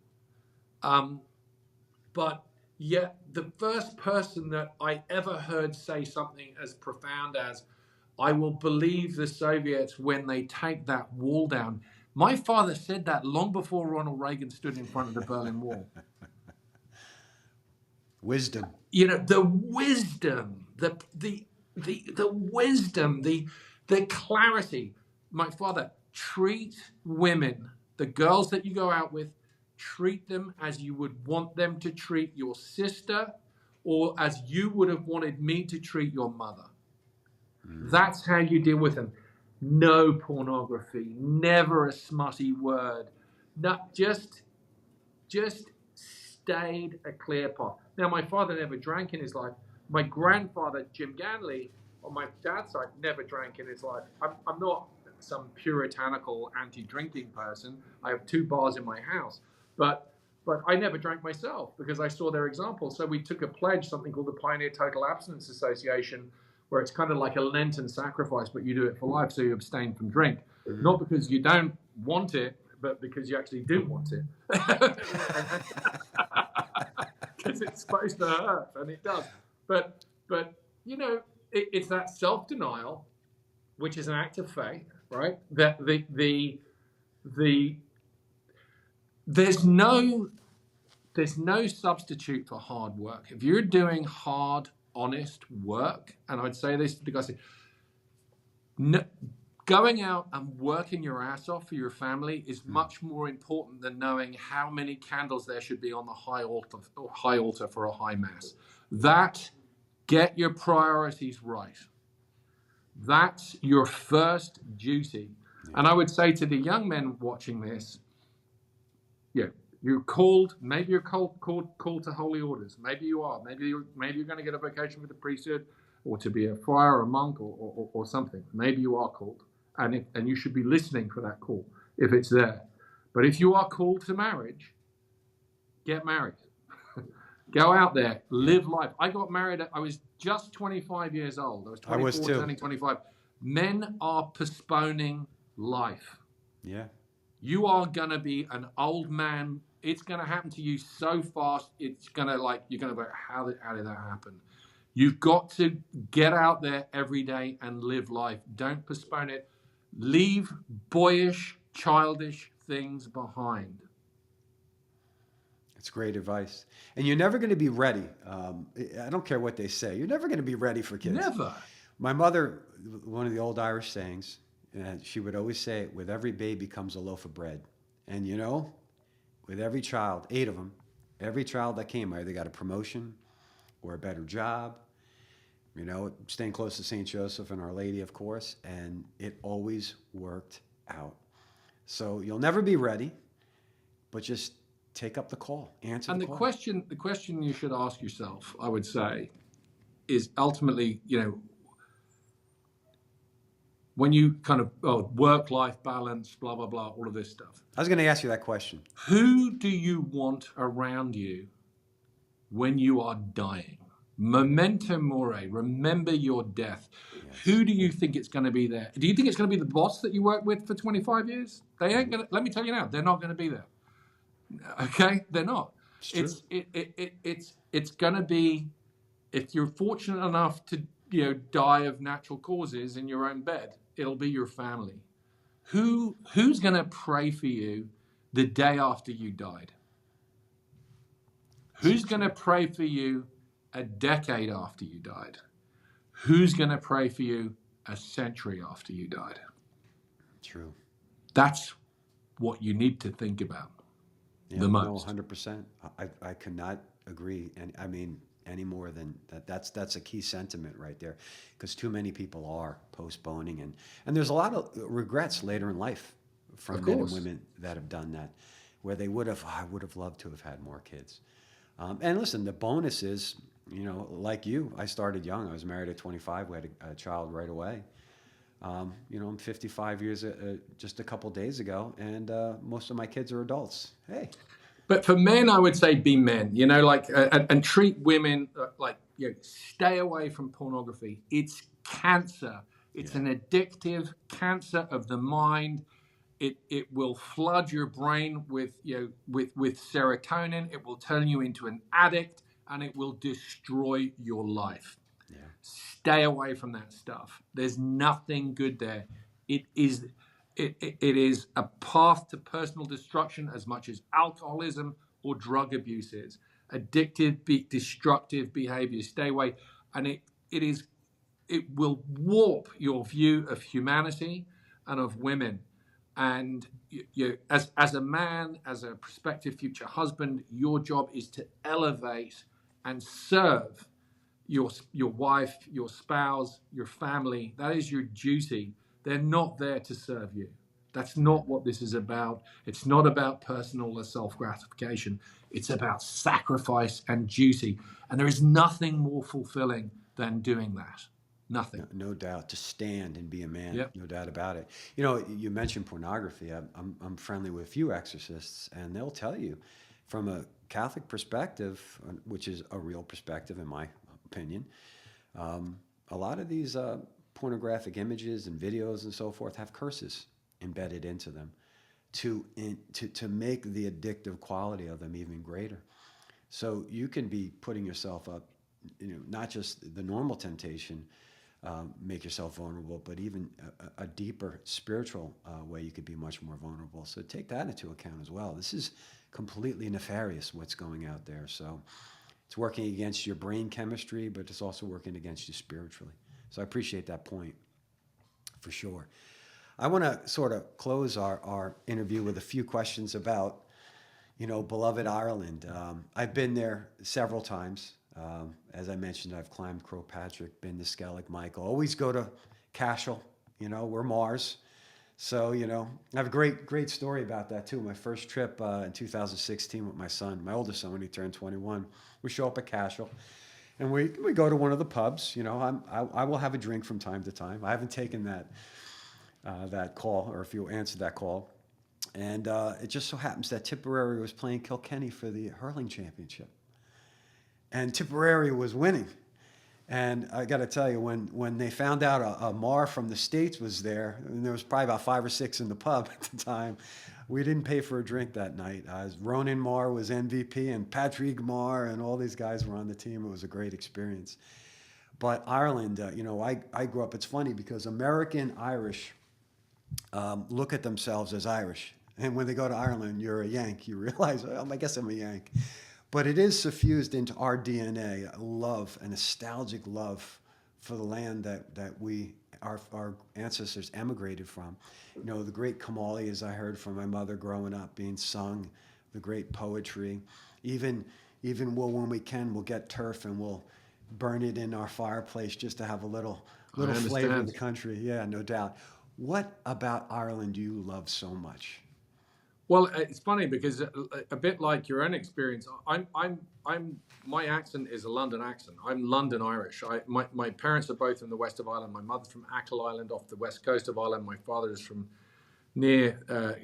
but yet the first person that I ever heard say something as profound as, "I will believe the Soviets when they take that wall down." My father said that long before Ronald Reagan stood in front of the Berlin Wall. Wisdom. You know, the wisdom, the wisdom, the clarity. My father, treat women, the girls that you go out with, treat them as you would want them to treat your sister, or as you would have wanted me to treat your mother. That's how you deal with them. No pornography, never a smutty word. Not just stayed a clear path. Now, my father never drank in his life. My grandfather, Jim Ganley, on my dad's side, never drank in his life. I'm not some puritanical anti-drinking person. I have 2 bars in my house, but I never drank myself because I saw their example. So we took a pledge, something called the Pioneer Total Abstinence Association, where it's kind of like a Lenten sacrifice, but you do it for life, so you abstain from drink. Not because you don't want it, but because you actually do want it. Because it's supposed to hurt, and it does. But you know, it's that self-denial, which is an act of faith, right? That there's no substitute for hard work. If you're doing hard, honest work, and I'd say this to the guys, going out and working your ass off for your family is much more important than knowing how many candles there should be on the high altar for a high mass. Get your priorities right. That's your first duty. And I would say to the young men watching this, you're called. Maybe you're called to holy orders. Maybe you are. Maybe you're going to get a vocation with the priesthood, or to be a friar or a monk or something. Maybe you are called, and you should be listening for that call if it's there. But if you are called to marriage, get married. Go out there, live life. I got married. I was just 25 years old. I was 24, turning 25. Men are postponing life. Yeah. You are going to be an old man. It's going to happen to you so fast. It's going to you're going to go, how did that happen? You've got to get out there every day and live life. Don't postpone it. Leave boyish, childish things behind. It's great advice. And you're never going to be ready. I don't care what they say. You're never going to be ready for kids. Never. My mother, one of the old Irish sayings, and she would always say, with every baby comes a loaf of bread. And you know, with every child, 8 of them, every child that came, either got a promotion or a better job, you know, staying close to St. Joseph and Our Lady, of course, and it always worked out. So you'll never be ready, but just take up the call, answer and the call. The question you should ask yourself, I would say, is ultimately, you know, when you kind of work-life balance, blah, blah, blah, all of this stuff. I was going to ask you that question. Who do you want around you when you are dying? Memento mori, remember your death. Yes. Who do you think it's going to be there? Do you think it's going to be the boss that you worked with for 25 years? They ain't going to, let me tell you now, they're not going to be there. Okay? They're not. true. It's going to be, if you're fortunate enough to die of natural causes in your own bed, it'll be your family. Who's going to pray for you the day after you died? Who's going to pray for you a decade after you died? Who's going to pray for you a century after you died? True. That's what you need to think about the most. No, 100%. I cannot agree, and I mean any more than that. That's a key sentiment right there, because too many people are postponing, and there's a lot of regrets later in life from Of men and course. women that have done that, where they I would have loved to have had more kids. And listen, the bonus is, like you, I started young. I was married at 25. We had a child right away. I'm 55 years, just a couple days ago, and most of my kids are adults. Hey, But for men, I would say be men, and treat women like, stay away from pornography. It's cancer. It's Yeah. an addictive cancer of the mind. It will flood your brain with serotonin. It will turn you into an addict, and it will destroy your life. Yeah. Stay away from that stuff. There's nothing good there. It is a path to personal destruction as much as alcoholism or drug abuse is. Addictive, destructive behaviors. Stay away, and it will warp your view of humanity and of women. And as a man, as a prospective future husband, your job is to elevate and serve your wife, your spouse, your family. That is your duty. They're not there to serve you. That's not what this is about. It's not about personal or self-gratification. It's about sacrifice and duty. And there is nothing more fulfilling than doing that. Nothing. No doubt, to stand and be a man. Yep. No doubt about it. You mentioned pornography. I'm friendly with a few exorcists, and they'll tell you, from a Catholic perspective, which is a real perspective in my opinion, a lot of these pornographic images and videos and so forth have curses embedded into them to make the addictive quality of them even greater. So you can be putting yourself up, not just the normal temptation, make yourself vulnerable, but even a deeper spiritual way you could be much more vulnerable. So take that into account as well. This is completely nefarious what's going out there. So it's working against your brain chemistry, but it's also working against you spiritually. So I appreciate that point for sure. I want to sort of close our interview with a few questions about, beloved Ireland. I've been there several times. As I mentioned, I've climbed Croagh Patrick, been to Skellig Michael. Always go to Cashel. We're Mars. So, I have a great story about that too. My first trip in 2016 with my son, my oldest son, when he turned 21. We show up at Cashel, and we go to one of the pubs. I will have a drink from time to time. I haven't taken that call, or if you answered that call. And it just so happens that Tipperary was playing Kilkenny for the hurling championship. And Tipperary was winning. And I got to tell you, when they found out a Maher from the States was there, and there was probably about 5 or 6 in the pub at the time, we didn't pay for a drink that night. Ronan Maher was MVP, and Patrick Maher, and all these guys were on the team. It was a great experience. But Ireland, I grew up, it's funny because American Irish look at themselves as Irish. And when they go to Ireland, you're a Yank. You realize, I guess I'm a Yank. But it is suffused into our DNA, a nostalgic love for the land that our ancestors emigrated from. The great Kamali, as I heard from my mother growing up, being sung, the great poetry. Even when we can, we'll get turf and we'll burn it in our fireplace just to have a little flavor of the country. Yeah, no doubt. What about Ireland do you love so much? Well, it's funny because a bit like your own experience, my accent is a London accent. I'm London Irish. My parents are both from the west of Ireland. My mother's from Achill Island off the west coast of Ireland. My father is from near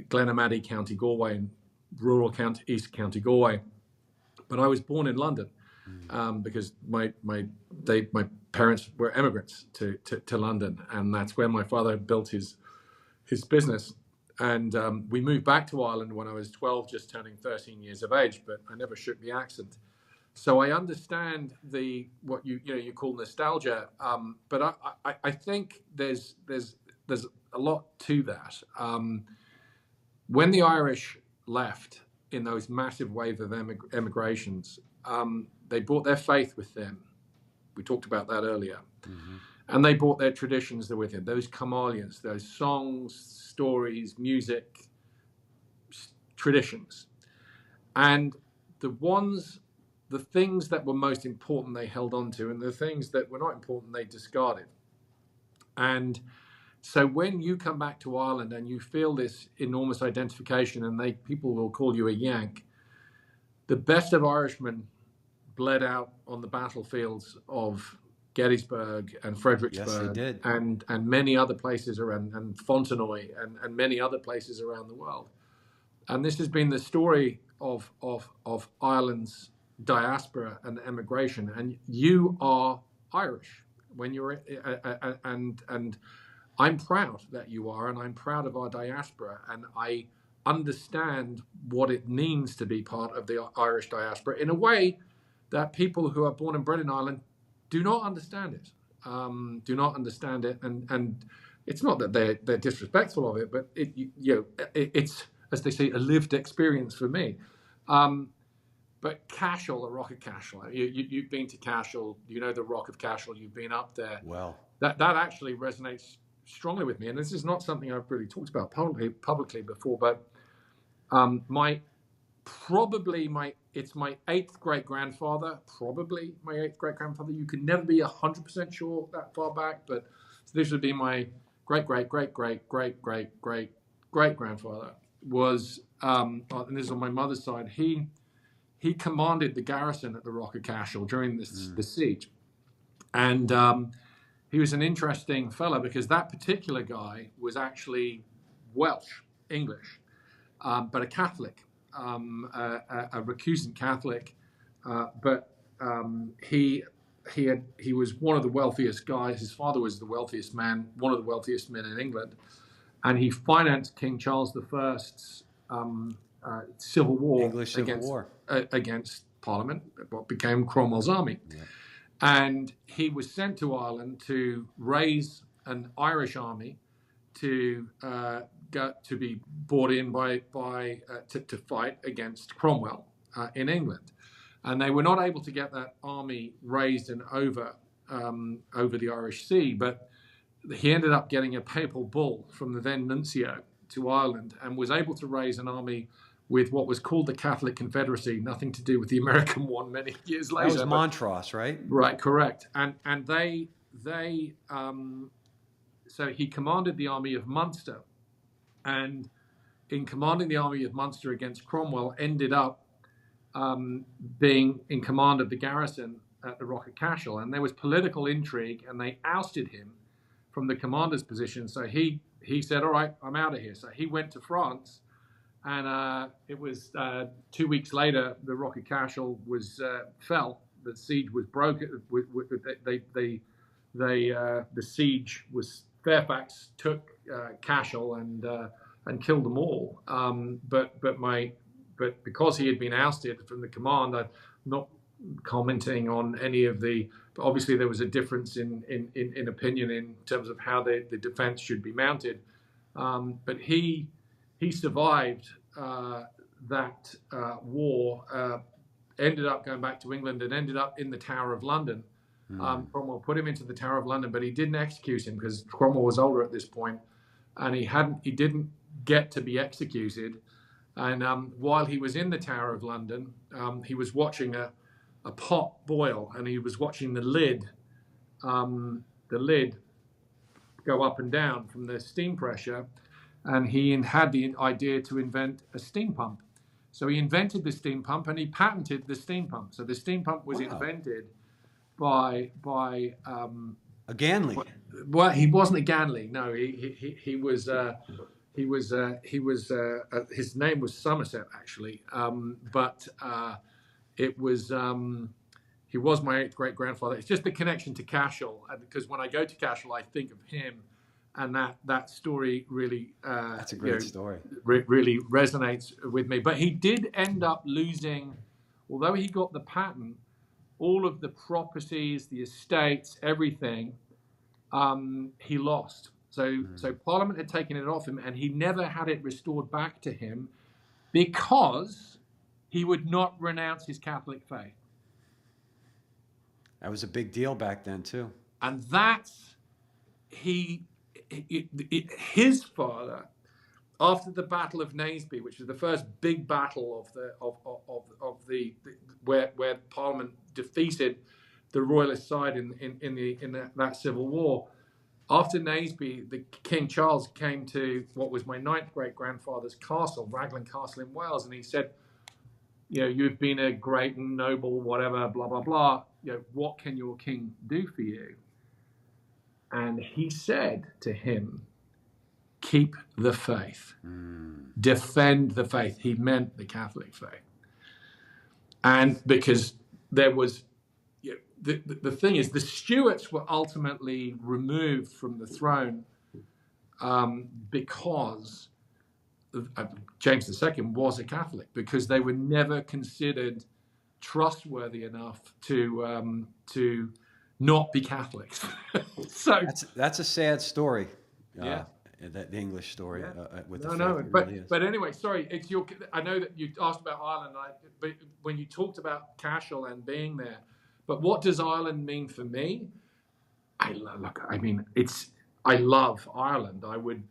Glenamaddy, County Galway, in rural East County Galway. But I was born in London because my parents were immigrants to London, and that's where my father built his business. And we moved back to Ireland when I was 12, just turning 13 years of age, but I never shook the accent. So I understand what you call nostalgia, but I think there's a lot to that. When the Irish left in those massive wave of emigrations, they brought their faith with them. We talked about that earlier. Mm-hmm. And they brought their traditions with them, those kamalias, those songs, stories, music, traditions. And the things that were most important they held on to, and the things that were not important they discarded. And so when you come back to Ireland and you feel this enormous identification, and people will call you a Yank, the best of Irishmen bled out on the battlefields of Gettysburg and Fredericksburg, Yes, they did. and many other places around, and Fontenoy, and many other places around the world. And this has been the story of Ireland's diaspora and emigration. And you are Irish when you're and I'm proud that you are, and I'm proud of our diaspora, and I understand what it means to be part of the Irish diaspora in a way that people who are born and bred in Ireland do not understand it. And it's not that they're disrespectful of it, but it's, as they say, a lived experience for me. But Cashel, the Rock of Cashel, you've been to Cashel, you know the Rock of Cashel, you've been up there. Well, that actually resonates strongly with me, and this is not something I've really talked about publicly before, but it's my eighth great grandfather, probably my eighth great grandfather. You can never be 100% sure that far back, but this would be my great grandfather was, and this is on my mother's side. He commanded the garrison at the Rock of Cashel during the siege, and he was an interesting fellow because that particular guy was actually Welsh, English, but a Catholic, a recusant Catholic, but he was one of the wealthiest guys. His father was the wealthiest man, one of the wealthiest men in England, and he financed King Charles I's civil war against Parliament, what became Cromwell's army. Yeah. And he was sent to Ireland to raise an Irish army to be brought in to fight against Cromwell in England, and they were not able to get that army raised and over the Irish Sea. But he ended up getting a papal bull from the then nuncio to Ireland and was able to raise an army with what was called the Catholic Confederacy, nothing to do with the American one many years later. That was Montrose, right? Right, correct. And so he commanded the army of Munster, and in commanding the army of Munster against Cromwell, ended up being in command of the garrison at the Rock of Cashel. And there was political intrigue, and they ousted him from the commander's position. So he said, "All right, I'm out of here." So he went to France. And it was 2 weeks later, the Rock of Cashel fell. The siege was broken. The siege was Fairfax took Cashel and killed them all. But because he had been ousted from the command, I'm not commenting on any of the. But obviously, there was a difference in opinion in terms of how the defense should be mounted. But he survived that war, ended up going back to England and ended up in the Tower of London. Cromwell put him into the Tower of London, but he didn't execute him because Cromwell was older at this point, and he didn't get to be executed. And while he was in the Tower of London, he was watching a pot boil, and he was watching the lid go up and down from the steam pressure. And he had the idea to invent a steam pump. So he invented the steam pump, and he patented the steam pump. So the steam pump was invented by a Ganley. Well, he wasn't a Ganley. No, he was his name was Somerset actually. But it was he was my great grandfather. It's just the connection to Cashel, because when I go to Cashel, I think of him. and that story really That's a great story. really resonates with me. But he did end up losing, although he got the patent, all of the properties, the estates, everything. He lost. So Parliament had taken it off him, and he never had it restored back to him because he would not renounce his Catholic faith. That was a big deal back then too. And that's his father, after the Battle of Naseby, which was the first big battle of the where Parliament defeated the Royalist side in that civil war. After Naseby, the King Charles came to what was my ninth great grandfather's castle, Raglan Castle in Wales, and he said, you've been a great and noble, whatever, blah blah blah. What can your king do for you? And he said to him, keep the faith. Defend the faith. He meant the Catholic faith. And because there was, the thing is, the Stuarts were ultimately removed from the throne because James II was a Catholic, because they were never considered trustworthy enough to not be Catholics. So that's a sad story. Yeah. The English story with the faith. No, It really is. but anyway, sorry. I know that you asked about Ireland, but when you talked about Cashel and being there, but what does Ireland mean for me? I love Ireland. I would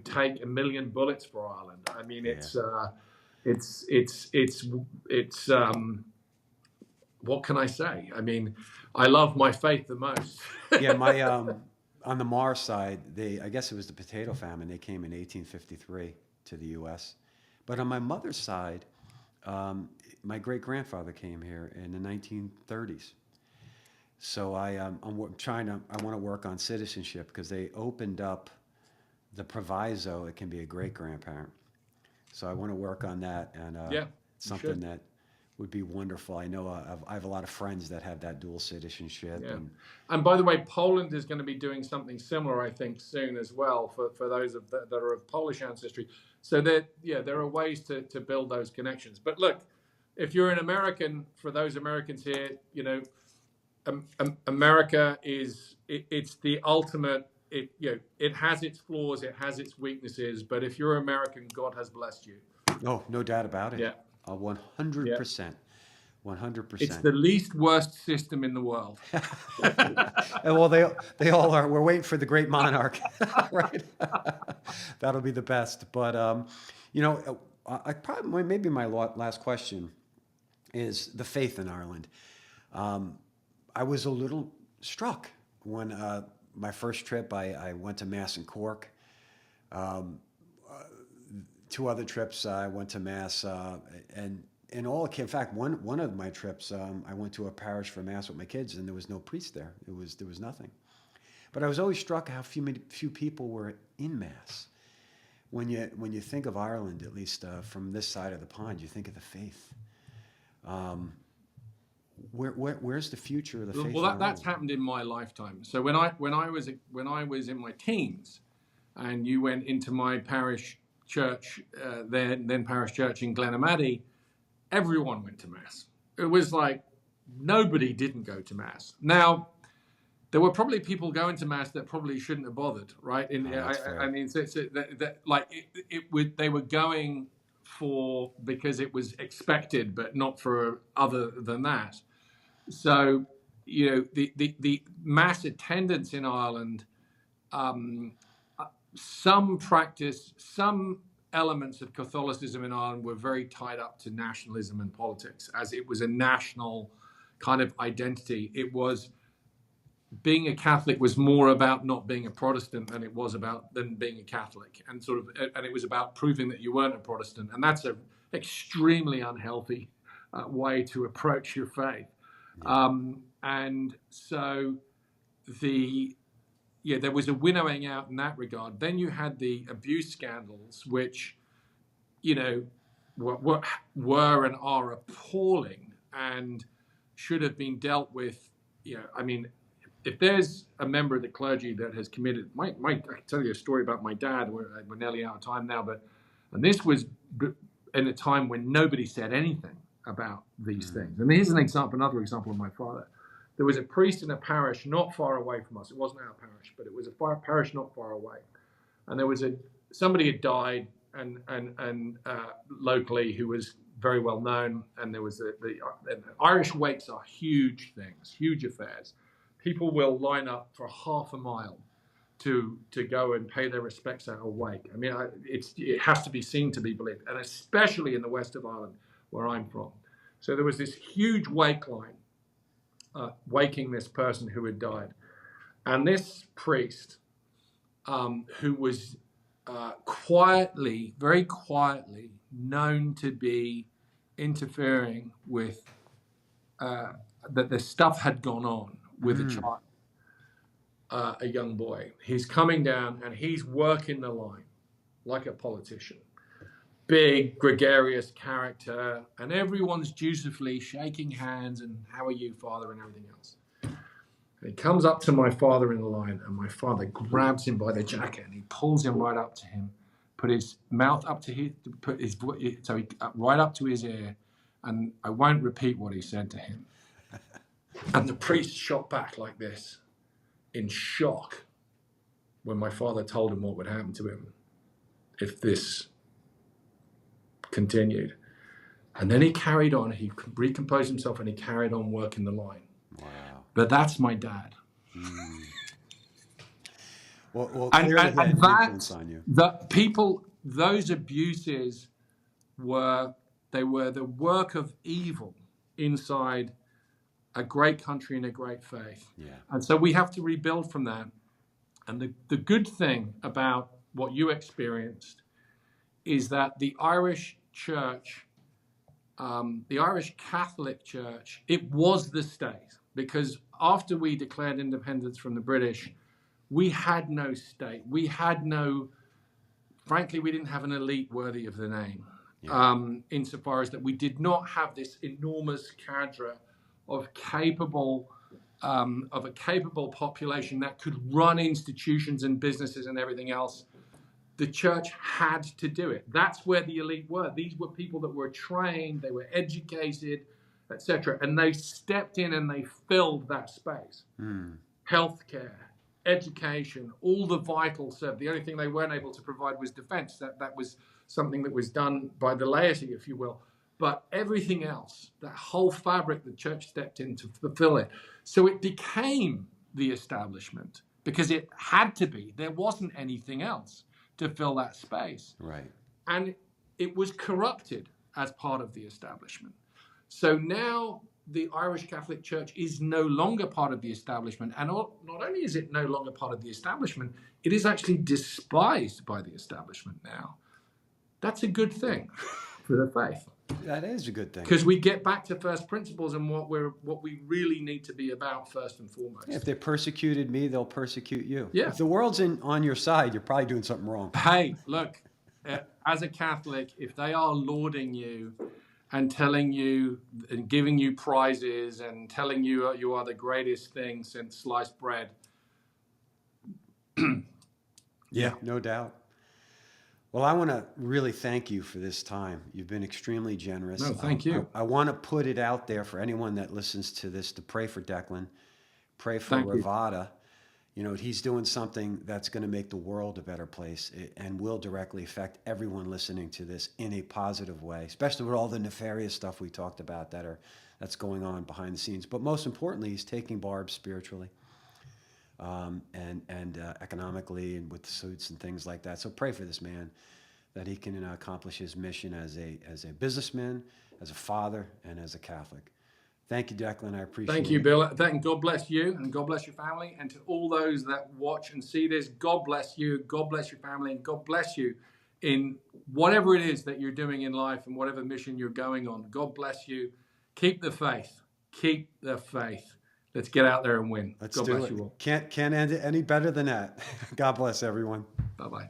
take 1,000,000 bullets for Ireland. I mean, it's what can I say? I mean, I love my faith the most. Yeah, my on the Maher side, I guess it was the potato famine. They came in 1853 to the U.S. But on my mother's side, my great grandfather came here in the 1930s. So I want to work on citizenship, because they opened up the proviso. It can be a great grandparent. So I want to work on that, and something that would be wonderful. I know I have a lot of friends that have that dual citizenship. Yeah. And by the way, Poland is going to be doing something similar, I think, soon as well for those that are of Polish ancestry. So there are ways to build those connections. But look, if you're an American, for those Americans here, America it's the ultimate. It has its flaws, it has its weaknesses, but if you're American, God has blessed you. Oh, no doubt about it. Yeah. 100%. 100%. It's the least worst system in the world. Well, they all are. We're waiting for the great monarch, right? That'll be the best. But maybe my last question is the faith in Ireland. I was a little struck when my first trip. I went to Mass in Cork. 2 other trips I went to Mass, and in one of my trips I went to a parish for Mass with my kids, and there was no priest there. There was nothing. But I was always struck how few people were in Mass. When you think of Ireland, at least from this side of the pond, you think of the faith. Where's the future of the faith? Well, that's happened in my lifetime. So when I was in my teens, and you went into my parish church, then parish church in Glenamaddy, everyone went to Mass. It was like nobody didn't go to Mass. Now, there were probably people going to Mass that probably shouldn't have bothered, right? They were going because it was expected, but not for other than that. So, the Mass attendance in Ireland, some elements of Catholicism in Ireland were very tied up to nationalism and politics, as it was a national kind of identity. It was, being a Catholic was more about not being a Protestant than being a Catholic, and it was about proving that you weren't a Protestant, and that's an extremely unhealthy way to approach your faith. And so there was a winnowing out in that regard. Then you had the abuse scandals, which, were and are appalling and should have been dealt with. if there's a member of the clergy that has committed, I can tell you a story about my dad. We're nearly out of time now, and this was in a time when nobody said anything about these things. And here's another example of my father. There was a priest in a parish not far away from us. It wasn't our parish, but it was a parish not far away. And there was somebody had died, and locally who was very well known. And there was the Irish wakes are huge things, huge affairs. People will line up for half a mile to go and pay their respects at a wake. I mean, it has to be seen to be believed, and especially in the west of Ireland, where I'm from. So there was this huge wake line, waking this person who had died. And this priest, who was very quietly known to be interfering with, that the stuff had gone on with a child, a young boy. He's coming down and he's working the line like a politician. Big, gregarious character, and everyone's dutifully shaking hands and how are you, Father, and everything else. And he comes up to my father in the line, and my father grabs him by the jacket and he pulls him right up to him, put his mouth up to right up to his ear, and I won't repeat what he said to him. And the priest shot back like this, in shock, when my father told him what would happen to him if this continued. And then he carried on, he recomposed himself, and he carried on working the line. Wow. But that's my dad. Well, And influence on you. Those abuses were the work of evil inside a great country and a great faith. Yeah. And so we have to rebuild from that. And the good thing about what you experienced is that the Irish church, the Irish Catholic Church, it was the state. Because after we declared independence from the British, we had no state. Frankly, we didn't have an elite worthy of the name. Yeah. Insofar as that we did not have this enormous cadre of a capable population that could run institutions and businesses and everything else. The church had to do it. That's where the elite were. These were people that were trained, they were educated, etc. And they stepped in and they filled that space. Healthcare, education, all the vital stuff. The only thing they weren't able to provide was defense. That was something that was done by the laity, if you will. But everything else, that whole fabric, the church stepped in to fulfill it. So it became the establishment because it had to be. There wasn't anything else to fill that space. Right. And it was corrupted as part of the establishment. So now the Irish Catholic Church is no longer part of the establishment. And not only is it no longer part of the establishment, it is actually despised by the establishment now. That's a good thing for the faith. That is a good thing. Because we get back to first principles and what we really need to be about first and foremost. Yeah, if they persecuted me, they'll persecute you. Yeah. If the world's on your side, you're probably doing something wrong. Hey, look, as a Catholic, if they are lauding you and telling you and giving you prizes and telling you you are the greatest thing since sliced bread. Yeah, no doubt. Well, I want to really thank you for this time. You've been extremely generous. No, thank you. I want to put it out there for anyone that listens to this to pray for Declan, pray for Rivada. You know, he's doing something that's going to make the world a better place and will directly affect everyone listening to this in a positive way, especially with all the nefarious stuff we talked about that's going on behind the scenes. But most importantly, he's taking Barb spiritually. And economically and with suits and things like that. So pray for this man that he can accomplish his mission as a businessman, as a father, and as a Catholic. Thank you, Declan. I appreciate it. Thank you, Bill. God bless you and God bless your family. And to all those that watch and see this, God bless you, God bless your family, and God bless you in whatever it is that you're doing in life and whatever mission you're going on. God bless you. Keep the faith. Keep the faith. Let's get out there and win. Let's God do bless it. you all. Can't end it any better than that. God bless everyone. Bye-bye.